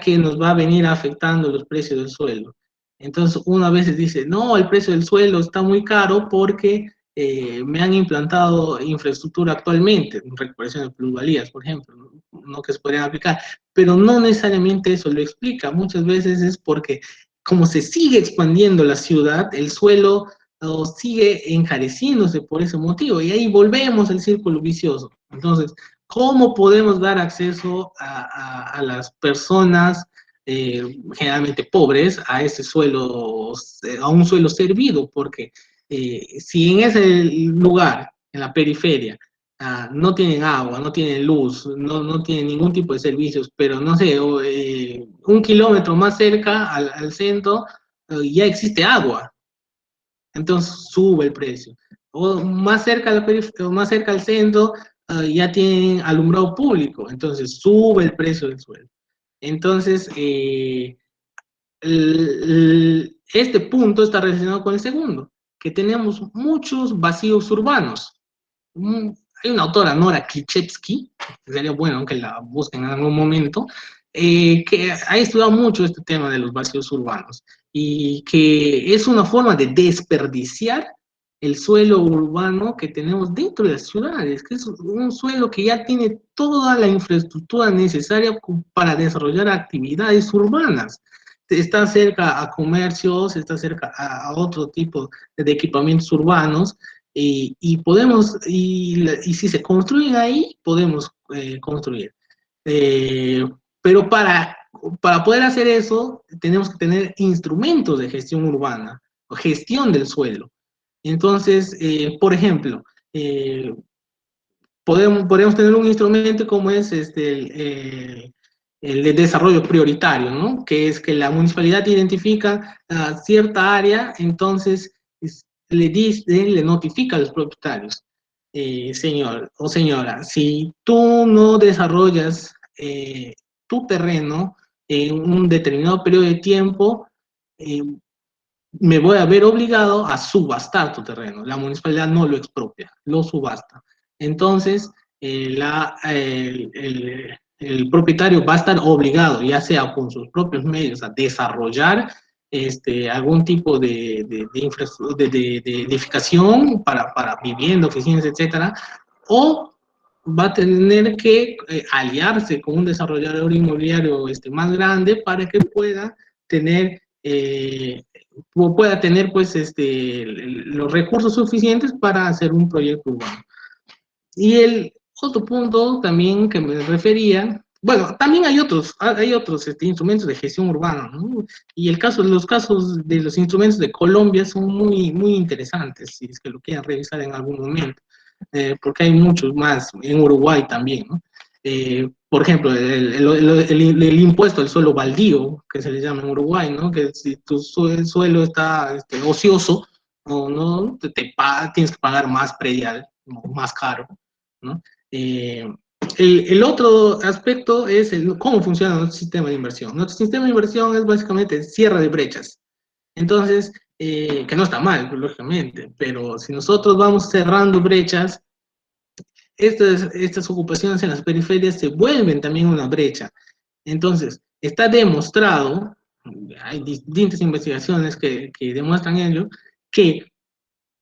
Speaker 2: que nos va a venir afectando los precios del suelo. Entonces, uno a veces dice, no, el precio del suelo está muy caro porque me han implantado infraestructura actualmente, recuperación de plusvalías, por ejemplo, ¿no? Que se podrían aplicar, pero no necesariamente eso lo explica. Muchas veces es porque como se sigue expandiendo la ciudad, el suelo sigue encareciéndose por ese motivo, y ahí volvemos al círculo vicioso. Entonces, ¿cómo podemos dar acceso a las personas generalmente pobres a ese suelo, a un suelo servido? Porque si en ese lugar, en la periferia, no tienen agua, no tienen luz, no tienen ningún tipo de servicios, pero no sé, un kilómetro más cerca al centro ya existe agua, entonces sube el precio. O más cerca, más cerca al centro ya tienen alumbrado público, entonces sube el precio del suelo. Entonces, este punto está relacionado con el segundo, que tenemos muchos vacíos urbanos. Hay una autora, Nora Klichevsky, que sería bueno que la busquen en algún momento, que ha estudiado mucho este tema de los vacíos urbanos y que es una forma de desperdiciar el suelo urbano que tenemos dentro de las ciudades, que es un suelo que ya tiene toda la infraestructura necesaria para desarrollar actividades urbanas. Está cerca a comercios, está cerca a otro tipo de equipamientos urbanos, y si se construyen ahí, podemos construir. Pero para poder hacer eso, tenemos que tener instrumentos de gestión urbana, o gestión del suelo. Entonces, por ejemplo, podemos tener un instrumento como es el de desarrollo prioritario, ¿no? Que es que la municipalidad identifica cierta área, entonces le notifica a los propietarios. señor o señora, si tú no desarrollas tu terreno en un determinado periodo de tiempo, eh, me voy a ver obligado a subastar tu terreno. La municipalidad no lo expropia, lo subasta. Entonces, el propietario va a estar obligado, ya sea con sus propios medios, a desarrollar algún tipo de edificación para vivienda, oficinas, etcétera, o va a tener que aliarse con un desarrollador inmobiliario más grande para que tener pueda tener pues los recursos suficientes para hacer un proyecto urbano. Y el otro punto también que me refería, bueno, también hay otros instrumentos de gestión urbana, ¿no? Y los casos de los instrumentos de Colombia son muy, muy interesantes, si es que lo quieren revisar en algún momento, porque hay muchos más, en Uruguay también, ¿no? Por ejemplo, el impuesto al suelo baldío, que se le llama en Uruguay, ¿no? Que si tu suelo está ocioso, no tienes que pagar más predial, más caro, ¿no? El otro aspecto es cómo funciona nuestro sistema de inversión. Nuestro sistema de inversión es básicamente cierre de brechas. Entonces, que no está mal, lógicamente, pero si nosotros vamos cerrando brechas, estas ocupaciones en las periferias se vuelven también una brecha. Entonces, está demostrado, hay distintas investigaciones que demuestran ello, que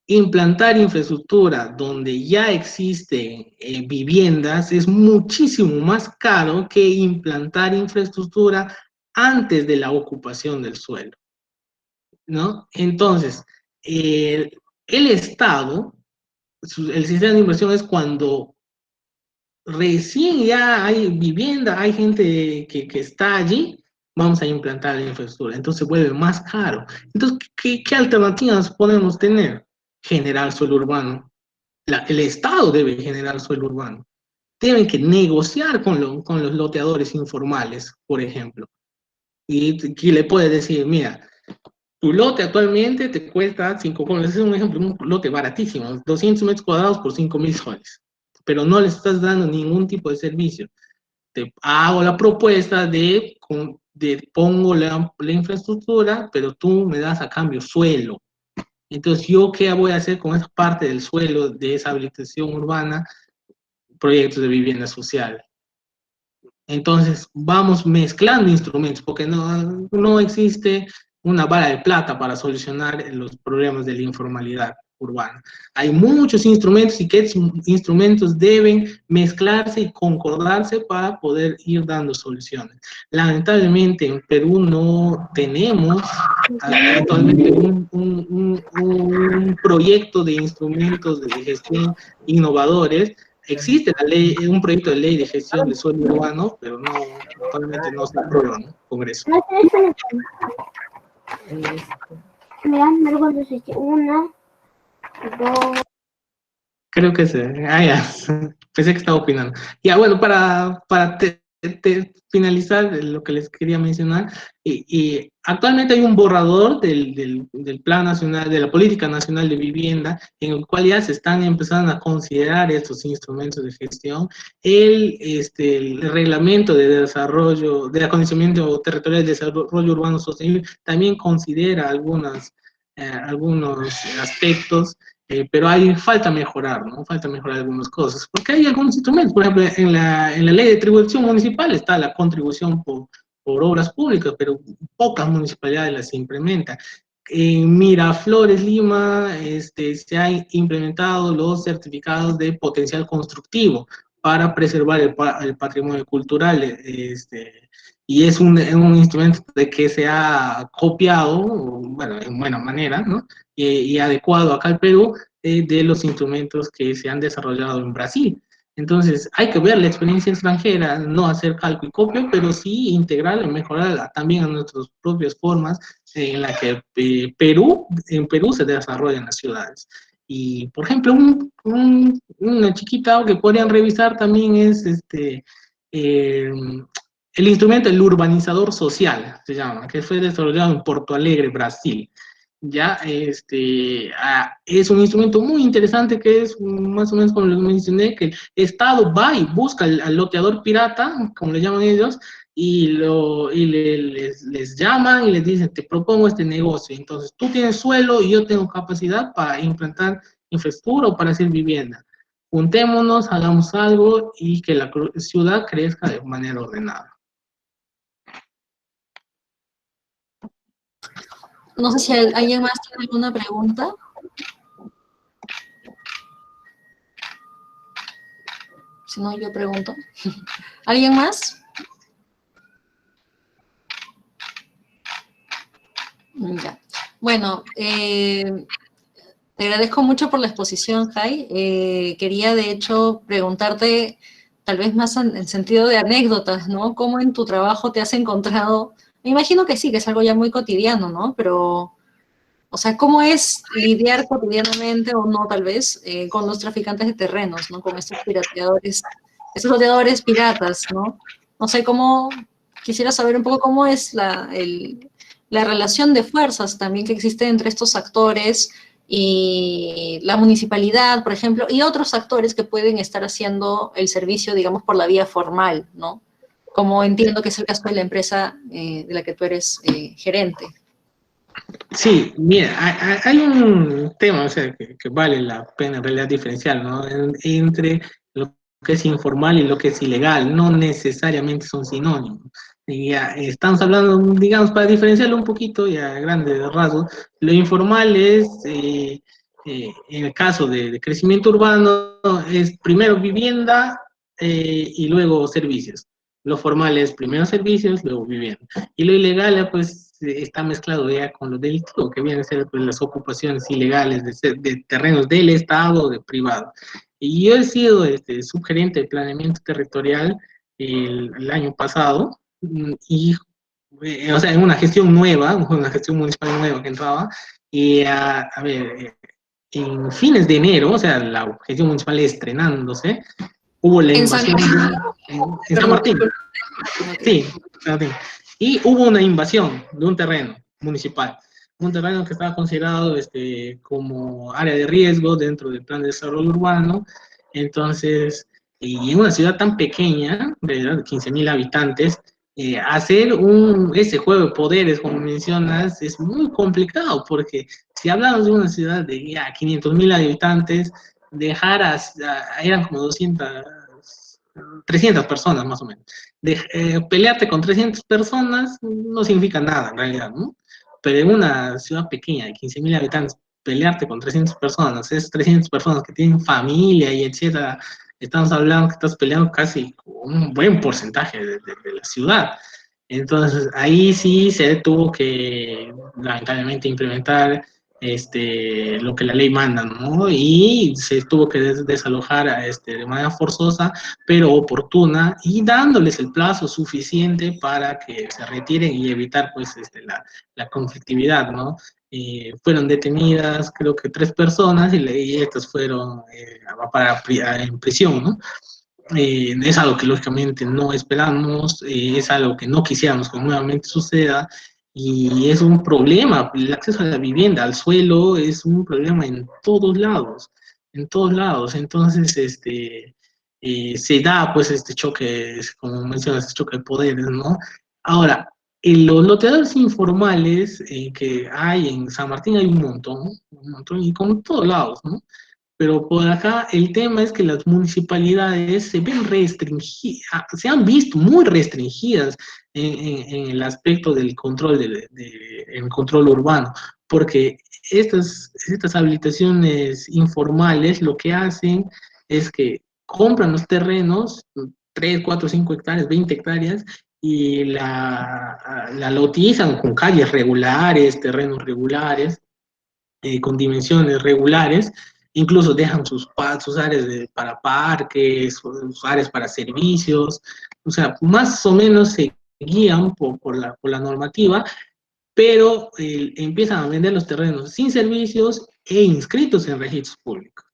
Speaker 2: implantar infraestructura donde ya existen viviendas es muchísimo más caro que implantar infraestructura antes de la ocupación del suelo, ¿no? Entonces, el Estado, el sistema de inversión es cuando recién ya hay vivienda, hay gente que está allí, vamos a implantar la infraestructura. Entonces se vuelve más caro. Entonces, ¿qué alternativas podemos tener? Generar suelo urbano. El Estado debe generar suelo urbano. Tienen que negociar con los loteadores informales, por ejemplo. Y le puede decir, mira, tu lote actualmente te cuesta 5, como les es un ejemplo, un lote baratísimo, 200 metros cuadrados por 5.000 soles, pero no le estás dando ningún tipo de servicio. Te hago la propuesta de pongo la infraestructura, pero tú me das a cambio suelo. Entonces, ¿yo qué voy a hacer con esa parte del suelo de esa habilitación urbana? Proyectos de vivienda social. Entonces, vamos mezclando instrumentos, porque no existe una bala de plata para solucionar los problemas de la informalidad urbana. Hay muchos instrumentos y que esos instrumentos deben mezclarse y concordarse para poder ir dando soluciones. Lamentablemente, en Perú no tenemos actualmente un proyecto de instrumentos de gestión innovadores. Existe un proyecto de ley de gestión de suelo urbano, pero actualmente no se aprueba en el Congreso. Una, dos. Creo que sí. Ya. Pensé que estaba opinando. Ya, bueno, para finalizar lo que les quería mencionar, y actualmente hay un borrador del Plan Nacional, de la Política Nacional de Vivienda, en el cual ya se están empezando a considerar estos instrumentos de gestión. El reglamento de desarrollo, de acondicionamiento territorial de desarrollo urbano sostenible, también considera algunos aspectos, pero falta mejorar, ¿no? Falta mejorar algunas cosas, porque hay algunos instrumentos, por ejemplo, en la ley de tributación municipal está la contribución por obras públicas, pero pocas municipalidades las implementan. En Miraflores, Lima, se han implementado los certificados de potencial constructivo para preservar el patrimonio cultural, y es un instrumento de que se ha copiado, bueno, en buena manera, ¿no? Y adecuado acá al Perú, de los instrumentos que se han desarrollado en Brasil. Entonces, hay que ver la experiencia extranjera, no hacer calco y copio, pero sí integrarla y mejorarla también a nuestras propias formas en la que en Perú se desarrollan las ciudades. Y, por ejemplo, una chiquita que podrían revisar también es el instrumento, el urbanizador social, se llama, que fue desarrollado en Porto Alegre, Brasil. ya, es un instrumento muy interesante que es más o menos como les mencioné, que el Estado va y busca al loteador pirata, como le llaman ellos, les llaman y les dicen, te propongo este negocio, entonces tú tienes suelo y yo tengo capacidad para implantar infraestructura o para hacer vivienda. Juntémonos, hagamos algo y que la ciudad crezca de manera ordenada.
Speaker 1: No sé si alguien más tiene alguna pregunta. Si no, yo pregunto. ¿Alguien más? Ya. Bueno, te agradezco mucho por la exposición, Jai. Quería, de hecho, preguntarte, tal vez más en sentido de anécdotas, ¿no? ¿Cómo en tu trabajo te has encontrado? Me imagino que sí, que es algo ya muy cotidiano, ¿no? Pero, o sea, ¿cómo es lidiar cotidianamente o no, tal vez, con los traficantes de terrenos, ¿no? Con estos estos loteadores piratas, ¿no? No sé cómo, quisiera saber un poco cómo es la relación de fuerzas también que existe entre estos actores y la municipalidad, por ejemplo, y otros actores que pueden estar haciendo el servicio, digamos, por la vía formal, ¿no? Como entiendo que es el caso de la empresa de la que tú eres gerente.
Speaker 2: Sí, mira, hay un tema, o sea, que vale la pena en realidad diferenciar, ¿no? Entre lo que es informal y lo que es ilegal, no necesariamente son sinónimos. Y ya estamos hablando, digamos, para diferenciarlo un poquito y a grandes rasgos, lo informal es, en el caso de crecimiento urbano, es primero vivienda y luego servicios. Lo formal es primero servicios, luego vivienda. Y lo ilegal, pues, está mezclado ya con lo delictivo, que vienen a ser pues, las ocupaciones ilegales de terrenos del Estado o de privado. Y yo he sido subgerente de planeamiento territorial el año pasado, y, o sea, en una gestión nueva, una gestión municipal nueva que entraba, y a ver, en fines de enero, o sea, la gestión municipal estrenándose, hubo la
Speaker 1: ¿En San
Speaker 2: invasión en San
Speaker 1: Perdón,
Speaker 2: Martín.
Speaker 1: disculpa. Okay.
Speaker 2: Sí, San Martín. Y hubo una invasión de un terreno municipal, un terreno que estaba considerado como área de riesgo dentro del plan de desarrollo urbano. Entonces, y en una ciudad tan pequeña, de 15.000 habitantes, hacer ese juego de poderes, como mencionas, es muy complicado, porque si hablamos de una ciudad de ya 500.000 habitantes, eran como 300 personas más o menos. Pelearte con 300 personas no significa nada en realidad, ¿no? Pero en una ciudad pequeña de 15.000 habitantes, pelearte con 300 personas, es 300 personas que tienen familia y etcétera, estamos hablando que estás peleando casi un buen porcentaje de la ciudad. Entonces, ahí sí se tuvo que, lamentablemente, implementar lo que la ley manda, ¿no? Y se tuvo que desalojar de manera forzosa, pero oportuna, y dándoles el plazo suficiente para que se retiren y evitar, pues, la conflictividad, ¿no? Fueron detenidas, creo que 3 personas, y estas fueron en prisión, ¿no? Es algo que lógicamente no esperamos, es algo que no quisiéramos que nuevamente suceda, y es un problema. El acceso a la vivienda, al suelo, es un problema en todos lados, en todos lados. Entonces, se da pues este choque, como mencionas, este choque de poderes, ¿no? Ahora, en los loteadores informales que hay en San Martín hay un montón, y como en todos lados, ¿no? Pero por acá el tema es que las municipalidades se ven restringidas, se han visto muy restringidas en el aspecto del control, el control urbano, porque estas habilitaciones informales lo que hacen es que compran los terrenos, 3, 4, 5 hectáreas, 20 hectáreas, y la lotizan con calles regulares, terrenos regulares, con dimensiones regulares, incluso dejan sus áreas para parques, sus áreas para servicios, o sea, más o menos se guían por la normativa, pero empiezan a vender los terrenos sin servicios e inscritos en registros públicos.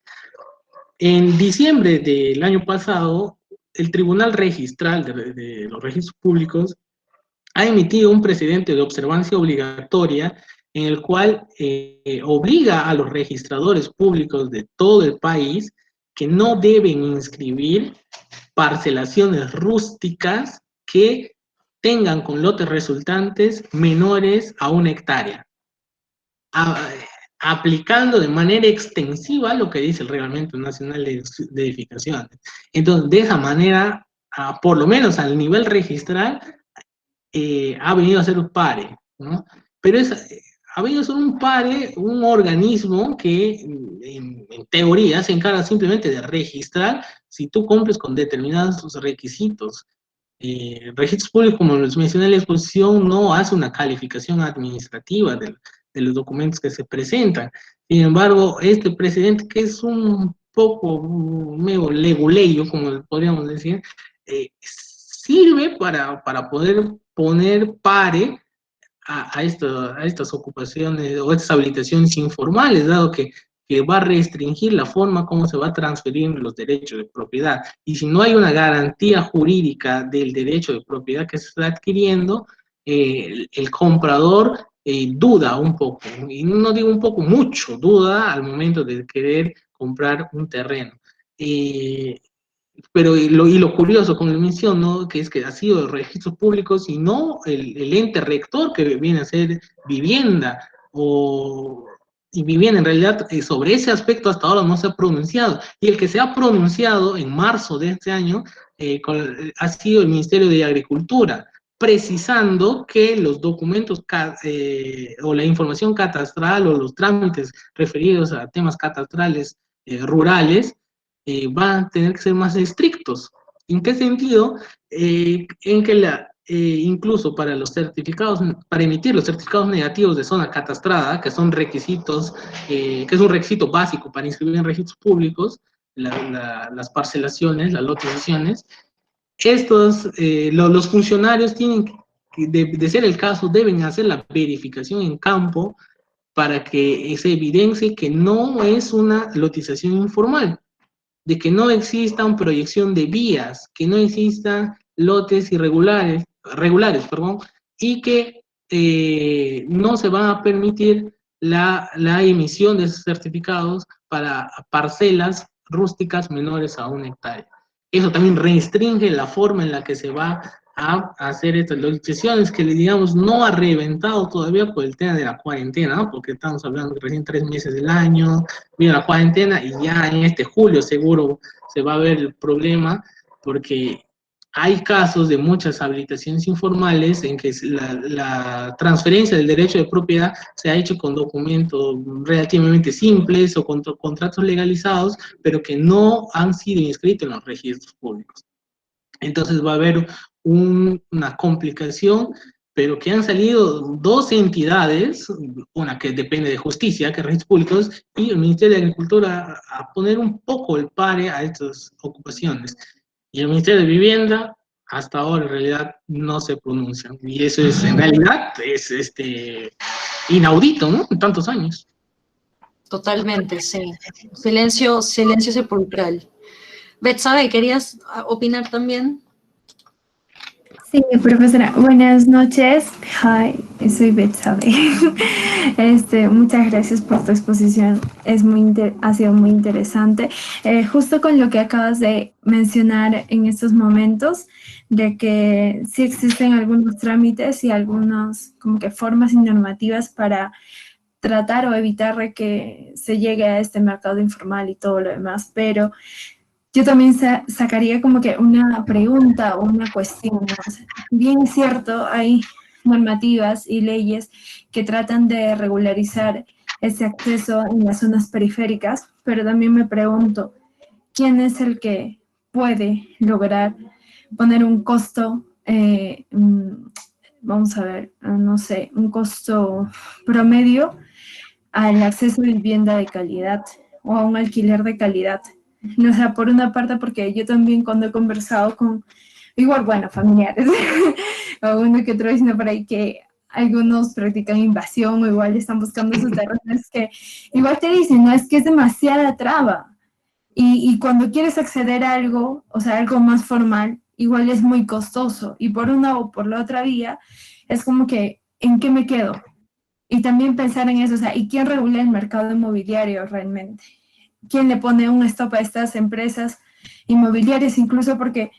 Speaker 2: En diciembre del año pasado, el Tribunal Registral de los Registros Públicos ha emitido un precedente de observancia obligatoria en el cual obliga a los registradores públicos de todo el país que no deben inscribir parcelaciones rústicas que tengan con lotes resultantes menores a 1 hectárea, aplicando de manera extensiva lo que dice el Reglamento Nacional de Edificaciones. Entonces, de esa manera, por lo menos al nivel registral, ha venido a ser un PARE, ¿no? Pero ha venido a ser un PARE, un organismo que en teoría se encarga simplemente de registrar si tú cumples con determinados requisitos. Registros públicos, como les mencioné en la exposición, no hace una calificación administrativa de los documentos que se presentan. Sin embargo, este precedente, que es un poco medio leguleyo, como podríamos decir, sirve para poder poner pare a estas ocupaciones o estas habilitaciones informales, dado que va a restringir la forma como se va a transferir los derechos de propiedad. Y si no hay una garantía jurídica del derecho de propiedad que se está adquiriendo, el comprador duda un poco, y no digo un poco, mucho, duda al momento de querer comprar un terreno. Pero lo curioso, como le menciono, que es que ha sido los registros públicos y no el ente rector que viene a ser vivienda, y vivienda en realidad sobre ese aspecto hasta ahora no se ha pronunciado. Y el que se ha pronunciado en marzo de este año ha sido el Ministerio de Agricultura, precisando que los documentos o la información catastral o los trámites referidos a temas catastrales rurales van a tener que ser más estrictos. ¿En qué sentido? En que incluso para los certificados, para emitir los certificados negativos de zona catastrada, que son requisitos, que es un requisito básico para inscribir en registros públicos, las parcelaciones, las lotizaciones, los funcionarios tienen que, de ser el caso, deben hacer la verificación en campo para que se evidencie que no es una lotización informal, de que no exista proyección de vías, que no existan lotes regulares, y que no se va a permitir la emisión de esos certificados para parcelas rústicas menores a 1 hectárea. Eso también restringe la forma en la que se va a hacer estas lotizaciones, que digamos no ha reventado todavía por el tema de la cuarentena, ¿no? Porque estamos hablando de recién 3 meses del año, viene la cuarentena y ya en este julio seguro se va a ver el problema, porque hay casos de muchas habilitaciones informales en que la transferencia del derecho de propiedad se ha hecho con documentos relativamente simples o con contratos legalizados, pero que no han sido inscritos en los registros públicos. Entonces va a haber una complicación, pero que han salido 2 entidades, una que depende de justicia, que es registros públicos, y el Ministerio de Agricultura, a poner un poco el pare a estas ocupaciones. Y el Ministerio de Vivienda, hasta ahora en realidad no se pronuncia. Y eso es, en realidad, es inaudito, ¿no? En tantos años.
Speaker 1: Totalmente, sí. Silencio sepulcral. Betsabe, ¿querías opinar también?
Speaker 4: Sí, profesora, buenas noches. Hi, soy Betsabe. Muchas gracias por tu exposición. Ha sido muy interesante. Justo con lo que acabas de mencionar en estos momentos, de que sí existen algunos trámites y algunas como que formas y normativas para tratar o evitar que se llegue a este mercado informal y todo lo demás, pero yo también sacaría como que una pregunta o una cuestión, ¿no? O sea, bien es cierto, hay normativas y leyes que tratan de regularizar ese acceso en las zonas periféricas, pero también me pregunto, ¿quién es el que puede lograr poner un costo, vamos a ver, no sé, un costo promedio al acceso a vivienda de calidad o a un alquiler de calidad? O sea, por una parte, porque yo también cuando he conversado con, igual, bueno, familiares, o uno que otro vecino por ahí que algunos practican invasión o igual están buscando sus terrenos, que igual te dicen, no, es que es demasiada traba. Y cuando quieres acceder a algo, o sea, algo más formal, igual es muy costoso. Y por una o por la otra vía, es como que, ¿en qué me quedo? Y también pensar en eso, o sea, ¿y quién regula el mercado inmobiliario realmente? ¿Quién le pone un stop a estas empresas inmobiliarias? Incluso porque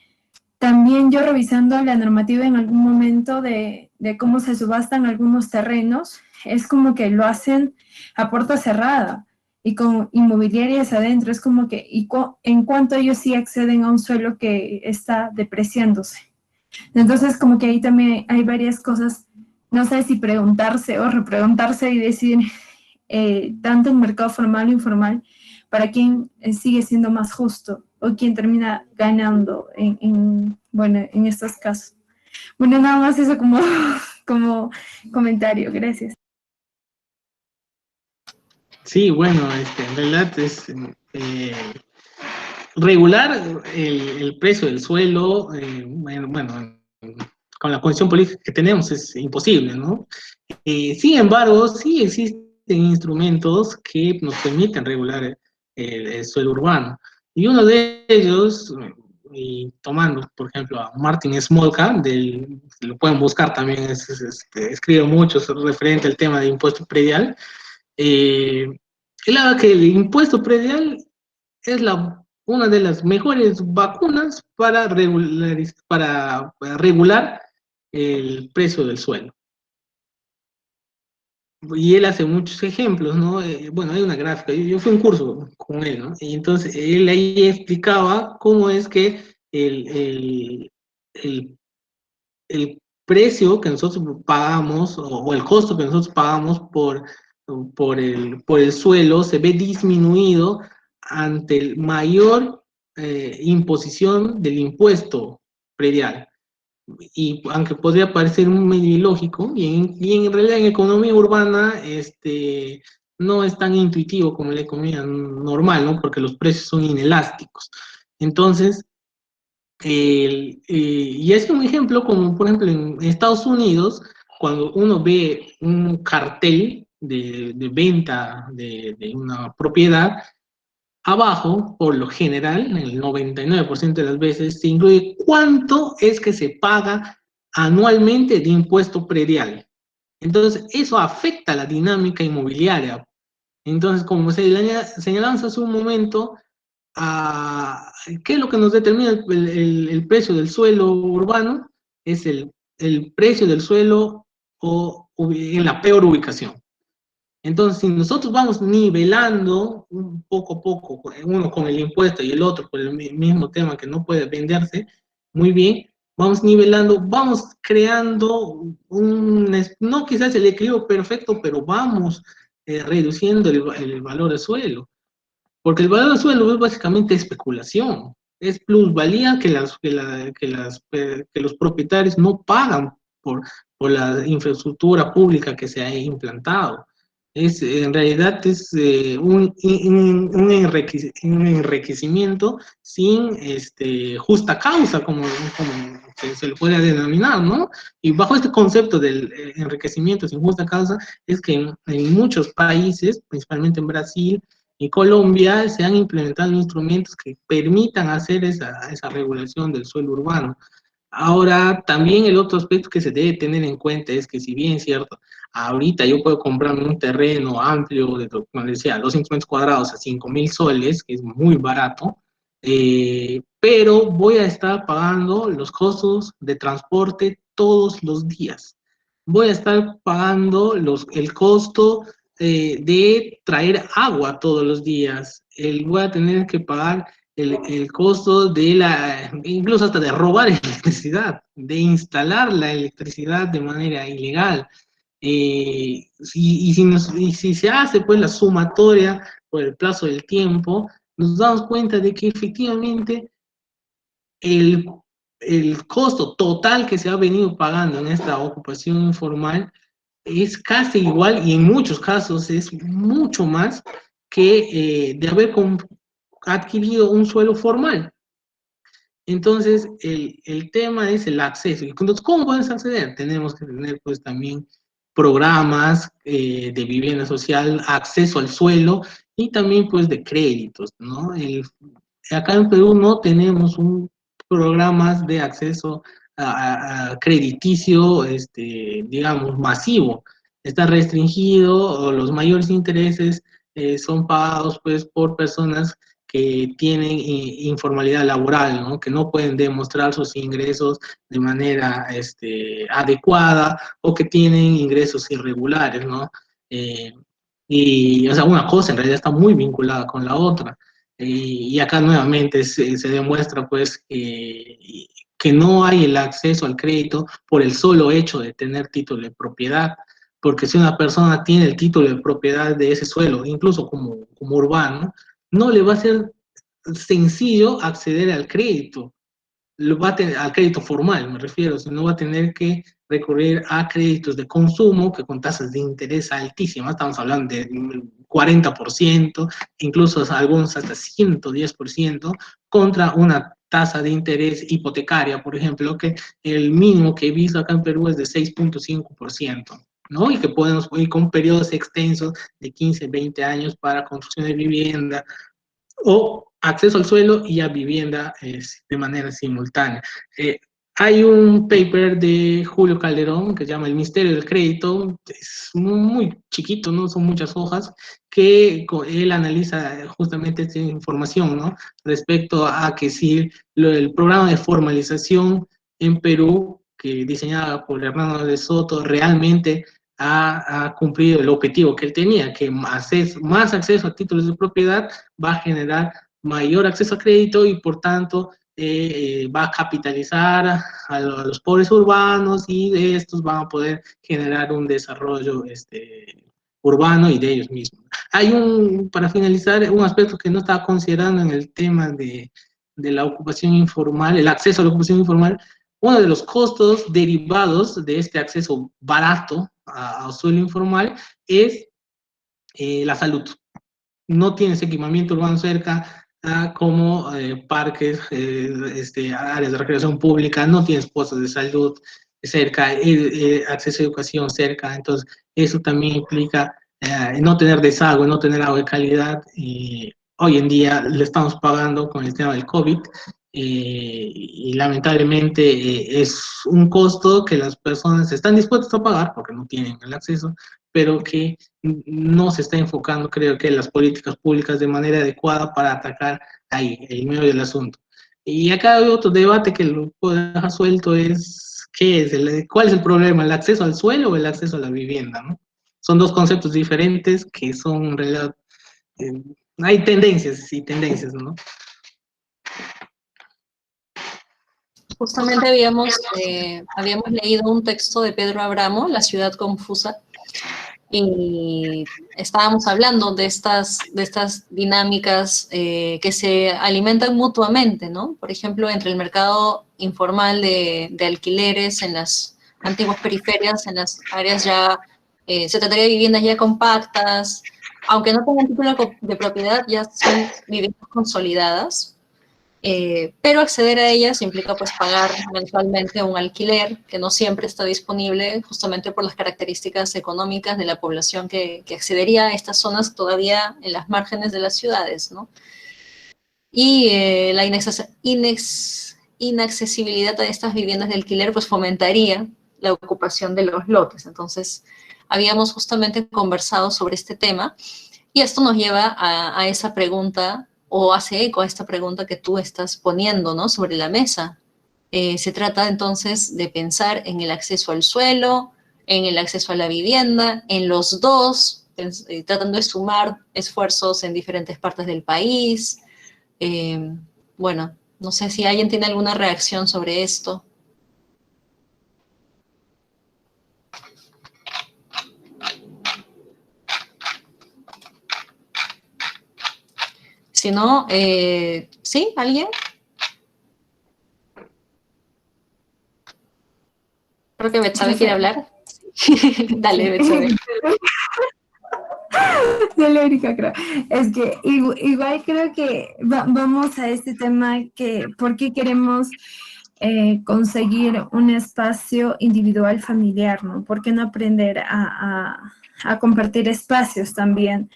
Speaker 4: también yo revisando la normativa en algún momento de cómo se subastan algunos terrenos, es como que lo hacen a puerta cerrada y con inmobiliarias adentro, es como que en cuanto ellos sí acceden a un suelo que está depreciándose. Entonces como que ahí también hay varias cosas, no sé si preguntarse o repreguntarse y decir, tanto el mercado formal o informal, para quién sigue siendo más justo o quién termina ganando bueno, en estos casos. Bueno, nada más eso como, como comentario, gracias.
Speaker 2: Sí, bueno, en realidad es regular el precio del suelo, bueno, con la condición política que tenemos es imposible, ¿no? Sin embargo, sí existen instrumentos que nos permiten regular el suelo urbano. Y uno de ellos, y tomando, por ejemplo, a Martin Smolka, lo pueden buscar también, escribe mucho referente al tema de impuesto predial. Él habla que el impuesto predial es una de las mejores vacunas para regular el precio del suelo. Y él hace muchos ejemplos, ¿no? Bueno, hay una gráfica, yo fui a un curso con él, ¿no? Y entonces él ahí explicaba cómo es que el, el precio que nosotros pagamos o el costo que nosotros pagamos por el suelo se ve disminuido ante el mayor imposición del impuesto predial. Y aunque podría parecer medio ilógico, y en realidad en economía urbana no es tan intuitivo como la economía normal, ¿no? Porque los precios son inelásticos. Entonces, y es un ejemplo como, por ejemplo, en Estados Unidos, cuando uno ve un cartel de venta de una propiedad, abajo, por lo general, en el 99% de las veces, se incluye cuánto es que se paga anualmente de impuesto predial. Entonces, eso afecta la dinámica inmobiliaria. Entonces, como señalamos hace un momento, ¿qué es lo que nos determina el precio del suelo urbano? Es el precio del suelo en la peor ubicación. Entonces, si nosotros vamos nivelando poco a poco, uno con el impuesto y el otro por el mismo tema que no puede venderse muy bien, vamos nivelando, vamos creando no quizás el equilibrio perfecto, pero vamos reduciendo el valor del suelo. Porque el valor del suelo es básicamente especulación, es plusvalía que los propietarios no pagan por la infraestructura pública que se ha implantado. En realidad es un enriquecimiento sin justa causa, como se le puede denominar, ¿no? Y bajo este concepto del enriquecimiento sin justa causa, es que en muchos países, principalmente en Brasil y Colombia, se han implementado instrumentos que permitan hacer esa regulación del suelo urbano. Ahora, también el otro aspecto que se debe tener en cuenta es que, si bien es cierto, ahorita yo puedo comprarme un terreno amplio, como decía, 200 metros cuadrados a 5.000 soles, que es muy barato, pero voy a estar pagando los costos de transporte todos los días. Voy a estar pagando el costo de traer agua todos los días. Voy a tener que pagar el costo incluso hasta de robar electricidad, de instalar la electricidad de manera ilegal. Y si se hace pues la sumatoria por el plazo del tiempo, nos damos cuenta de que efectivamente el, el costo total que se ha venido pagando en esta ocupación informal es casi igual, y en muchos casos es mucho más que de haber adquirido un suelo formal. Entonces, el tema es el acceso. Entonces, ¿cómo podemos acceder? Tenemos que tener pues también programas de vivienda social, acceso al suelo y también pues de créditos, ¿no? Acá en Perú no tenemos programas de acceso a crediticio, digamos, masivo. está restringido, o los mayores intereses son pagados pues por personas que tienen informalidad laboral, ¿no? Que no pueden demostrar sus ingresos de manera adecuada, o que tienen ingresos irregulares, ¿no? Eh, y, o sea, una cosa en realidad está muy vinculada con la otra. Y acá nuevamente se demuestra, pues, que no hay el acceso al crédito por el solo hecho de tener título de propiedad, porque si una persona tiene el título de propiedad de ese suelo, incluso como urbano, no le va a ser sencillo acceder al crédito, lo va a tener, al crédito formal me refiero, sino va a tener que recurrir a créditos de consumo que con tasas de interés altísimas, estamos hablando de 40%, incluso algunos hasta 110%, contra una tasa de interés hipotecaria, por ejemplo, que el mínimo que he visto acá en Perú es de 6.5%. ¿No? Y que podemos ir con periodos extensos de 15, 20 años para construcción de vivienda, o acceso al suelo y a vivienda de manera simultánea. Hay un paper de Julio Calderón que se llama El misterio del crédito, es muy chiquito, no son muchas hojas, que él analiza justamente esta información, ¿no? Respecto a que si el programa de formalización en Perú, que diseñada por Hernando de Soto, realmente ha cumplido el objetivo que él tenía, que más acceso a títulos de propiedad va a generar mayor acceso a crédito y por tanto va a capitalizar a los pobres urbanos, y de estos van a poder generar un desarrollo urbano y de ellos mismos. Hay para finalizar, un aspecto que no estaba considerando en el tema de la ocupación informal, el acceso a la ocupación informal. Uno de los costos derivados de este acceso barato a suelo informal es la salud. No tienes equipamiento urbano cerca, como parques, áreas de recreación pública, no tienes puestos de salud cerca, acceso a educación cerca, entonces eso también implica no tener desagüe, no tener agua de calidad. Hoy en día le estamos pagando con el tema del COVID, y lamentablemente es un costo que las personas están dispuestas a pagar porque no tienen el acceso, pero que no se está enfocando, creo que, las políticas públicas de manera adecuada para atacar ahí, el medio del asunto. Y acá hay otro debate que lo puedo dejar suelto, es ¿cuál es el problema? ¿El acceso al suelo o el acceso a la vivienda? ¿No? Son dos conceptos diferentes que son en realidad, hay tendencias y tendencias, ¿no?
Speaker 1: Justamente habíamos leído un texto de Pedro Abramo, La ciudad confusa, y estábamos hablando de estas dinámicas que se alimentan mutuamente, ¿no? Por ejemplo, entre el mercado informal de alquileres en las antiguas periferias, en las áreas ya, se trataría de viviendas ya compactas, aunque no tengan título de propiedad, ya son viviendas consolidadas. Pero acceder a ellas implica pues pagar mensualmente un alquiler que no siempre está disponible, justamente por las características económicas de la población que accedería a estas zonas todavía en las márgenes de las ciudades, ¿no? Y la inaccesibilidad a estas viviendas de alquiler pues fomentaría la ocupación de los lotes. Entonces, habíamos justamente conversado sobre este tema, y esto nos lleva a esa pregunta, o hace eco a esta pregunta que tú estás poniendo, ¿no?, sobre la mesa. Se trata entonces de pensar en el acceso al suelo, en el acceso a la vivienda, en los dos, tratando de sumar esfuerzos en diferentes partes del país. Bueno, no sé si alguien tiene alguna reacción sobre esto. Si no, ¿sí? ¿Alguien? Creo que Betsabe quiere hablar. Dale, Betsabe.
Speaker 4: Soy Erika, creo. Es que igual creo que vamos a este tema que ¿por qué queremos conseguir un espacio individual familiar, ¿no? ¿Por qué no aprender a compartir espacios también?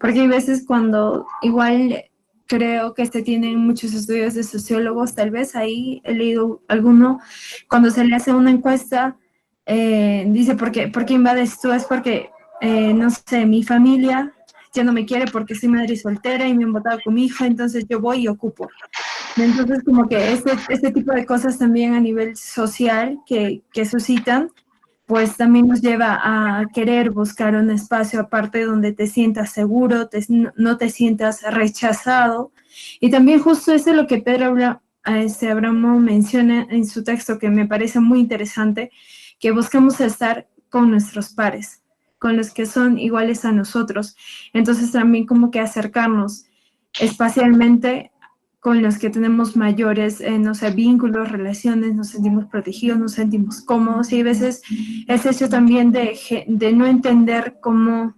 Speaker 4: Porque hay veces cuando igual creo que se tienen muchos estudios de sociólogos, tal vez ahí he leído alguno, cuando se le hace una encuesta, Dice, ¿por qué invades tú? Es porque, no sé, mi familia ya no me quiere porque soy madre soltera y me han votado con mi hijo, entonces yo voy y ocupo. Entonces, como que este tipo de cosas también a nivel social que suscitan, pues también nos lleva a querer buscar un espacio aparte donde te sientas seguro, no te sientas rechazado. Y también justo eso es lo que Abramo menciona en su texto, que me parece muy interesante, que buscamos estar con nuestros pares, con los que son iguales a nosotros. Entonces también como que acercarnos espacialmente con los que tenemos mayores, no sé, vínculos, relaciones, nos sentimos protegidos, nos sentimos cómodos, y a veces es hecho también de no entender cómo,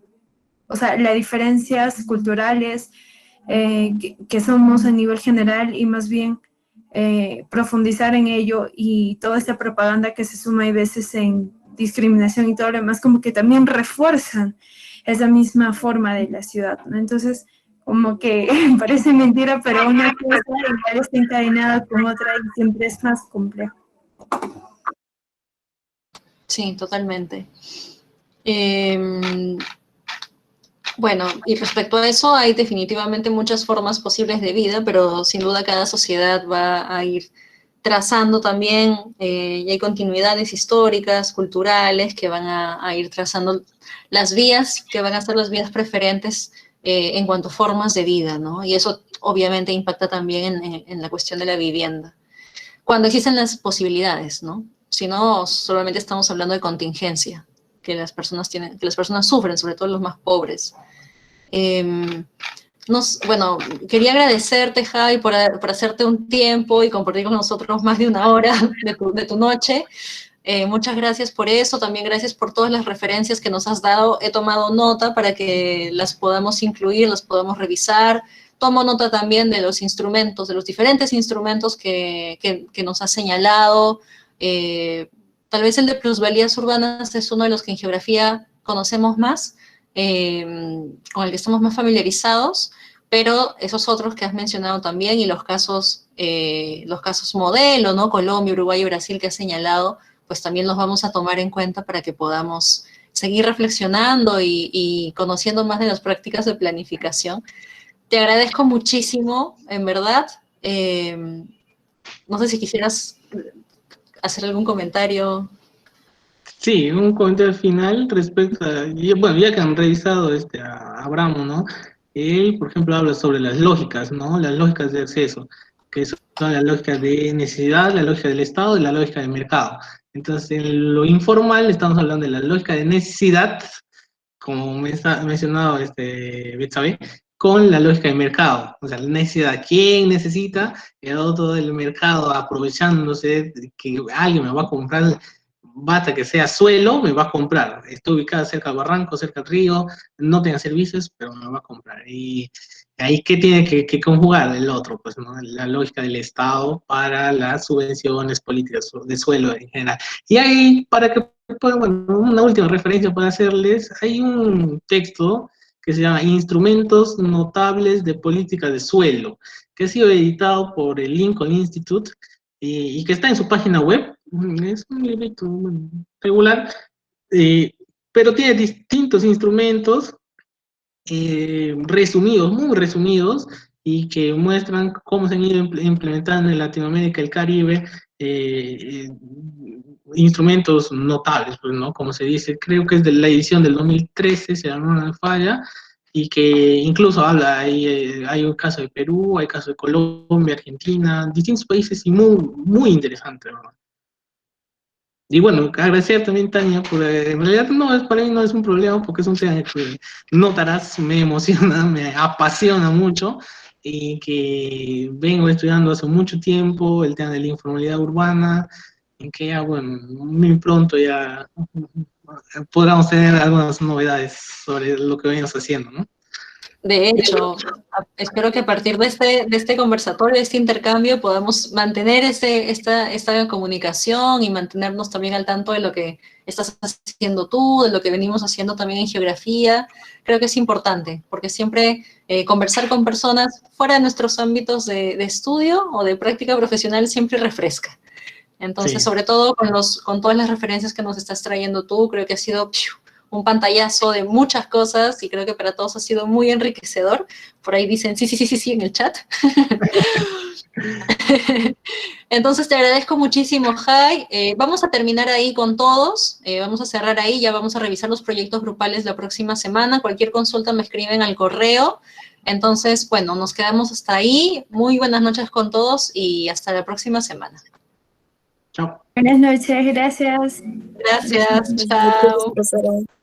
Speaker 4: o sea, las diferencias culturales que somos a nivel general, y más bien profundizar en ello, y toda esta propaganda que se suma a veces en discriminación y todo lo demás, como que también refuerzan esa misma forma de la ciudad, ¿no? Entonces, como que parece mentira, pero una cosa igual está encadenada con otra y siempre es más complejo.
Speaker 1: Sí, totalmente. Bueno, y respecto a eso, hay definitivamente muchas formas posibles de vida, pero sin duda cada sociedad va a ir trazando también, y hay continuidades históricas, culturales, que van a ir trazando las vías, que van a ser las vías preferentes en cuanto a formas de vida, ¿no? Y eso obviamente impacta también en la cuestión de la vivienda. Cuando existen las posibilidades, ¿no? Si no, solamente estamos hablando de contingencia, que las personas sufren, sobre todo los más pobres. Bueno, quería agradecerte, Javi, por hacerte un tiempo y compartir con nosotros más de una hora de tu noche. Muchas gracias por eso, también gracias por todas las referencias que nos has dado. He tomado nota para que las podamos incluir, las podamos revisar. Tomo nota también de los instrumentos, de los diferentes instrumentos que nos has señalado. Tal vez el de plusvalías urbanas es uno de los que en geografía conocemos más, con el que estamos más familiarizados, pero esos otros que has mencionado también, y los casos modelo, ¿no? Colombia, Uruguay y Brasil que has señalado, pues también los vamos a tomar en cuenta para que podamos seguir reflexionando y conociendo más de las prácticas de planificación. Te agradezco muchísimo, en verdad. No sé si quisieras hacer algún comentario.
Speaker 2: Sí, un comentario final respecto a, bueno, ya que han revisado a Abramo, ¿no? Él, por ejemplo, habla sobre las lógicas, ¿no? Las lógicas de acceso, que son las lógicas de necesidad, la lógica del Estado y la lógica del mercado. Entonces, en lo informal estamos hablando de la lógica de necesidad, como mencionado Betsabe, con la lógica de mercado. O sea, la necesidad, ¿quién necesita? El otro del mercado aprovechándose de que alguien me va a comprar, basta que sea suelo, me va a comprar. Estoy ubicada cerca del barranco, cerca del río, no tenga servicios, pero me va a comprar. Y ahí, ¿qué tiene que conjugar el otro? Pues, ¿no? La lógica del Estado para las subvenciones políticas de suelo en general. Y ahí, para que, pues, bueno, una última referencia para hacerles, hay un texto que se llama Instrumentos Notables de Política de Suelo, que ha sido editado por el Lincoln Institute y que está en su página web. Es un librito regular, pero tiene distintos instrumentos resumidos, muy resumidos, y que muestran cómo se han ido implementando en Latinoamérica y el Caribe instrumentos notables, pues, ¿no? Como se dice, creo que es de la edición del 2013, si no me falla, y que incluso habla, hay un caso de Perú, hay caso de Colombia, Argentina, distintos países, y muy, muy interesante, ¿no? Y bueno, agradecer también, Tania, por, en realidad para mí no es un problema, porque es un tema que notarás, me emociona, me apasiona mucho, y que vengo estudiando hace mucho tiempo, el tema de la informalidad urbana, en que ya, bueno, muy pronto ya podamos tener algunas novedades sobre lo que venimos haciendo, ¿no?
Speaker 1: De hecho, espero que a partir de este conversatorio, de este intercambio, podamos mantener esta comunicación y mantenernos también al tanto de lo que estás haciendo tú, de lo que venimos haciendo también en geografía. Creo que es importante, porque siempre conversar con personas fuera de nuestros ámbitos de estudio o de práctica profesional siempre refresca. Entonces,
Speaker 2: Sí.
Speaker 1: sobre todo con todas las referencias que nos estás trayendo tú, creo que ha sido un pantallazo de muchas cosas y creo que para todos ha sido muy enriquecedor. Por ahí dicen sí en el chat. Entonces te agradezco muchísimo, Jai. Vamos a terminar ahí con todos, vamos a cerrar ahí, ya vamos a revisar los proyectos grupales la próxima semana. Cualquier consulta me escriben al correo. Entonces, bueno, nos quedamos hasta ahí. Muy buenas noches con todos y hasta la próxima semana.
Speaker 2: Chao.
Speaker 4: Buenas noches, gracias.
Speaker 1: Gracias,
Speaker 5: Buenas noches,
Speaker 1: chao.
Speaker 5: profesora.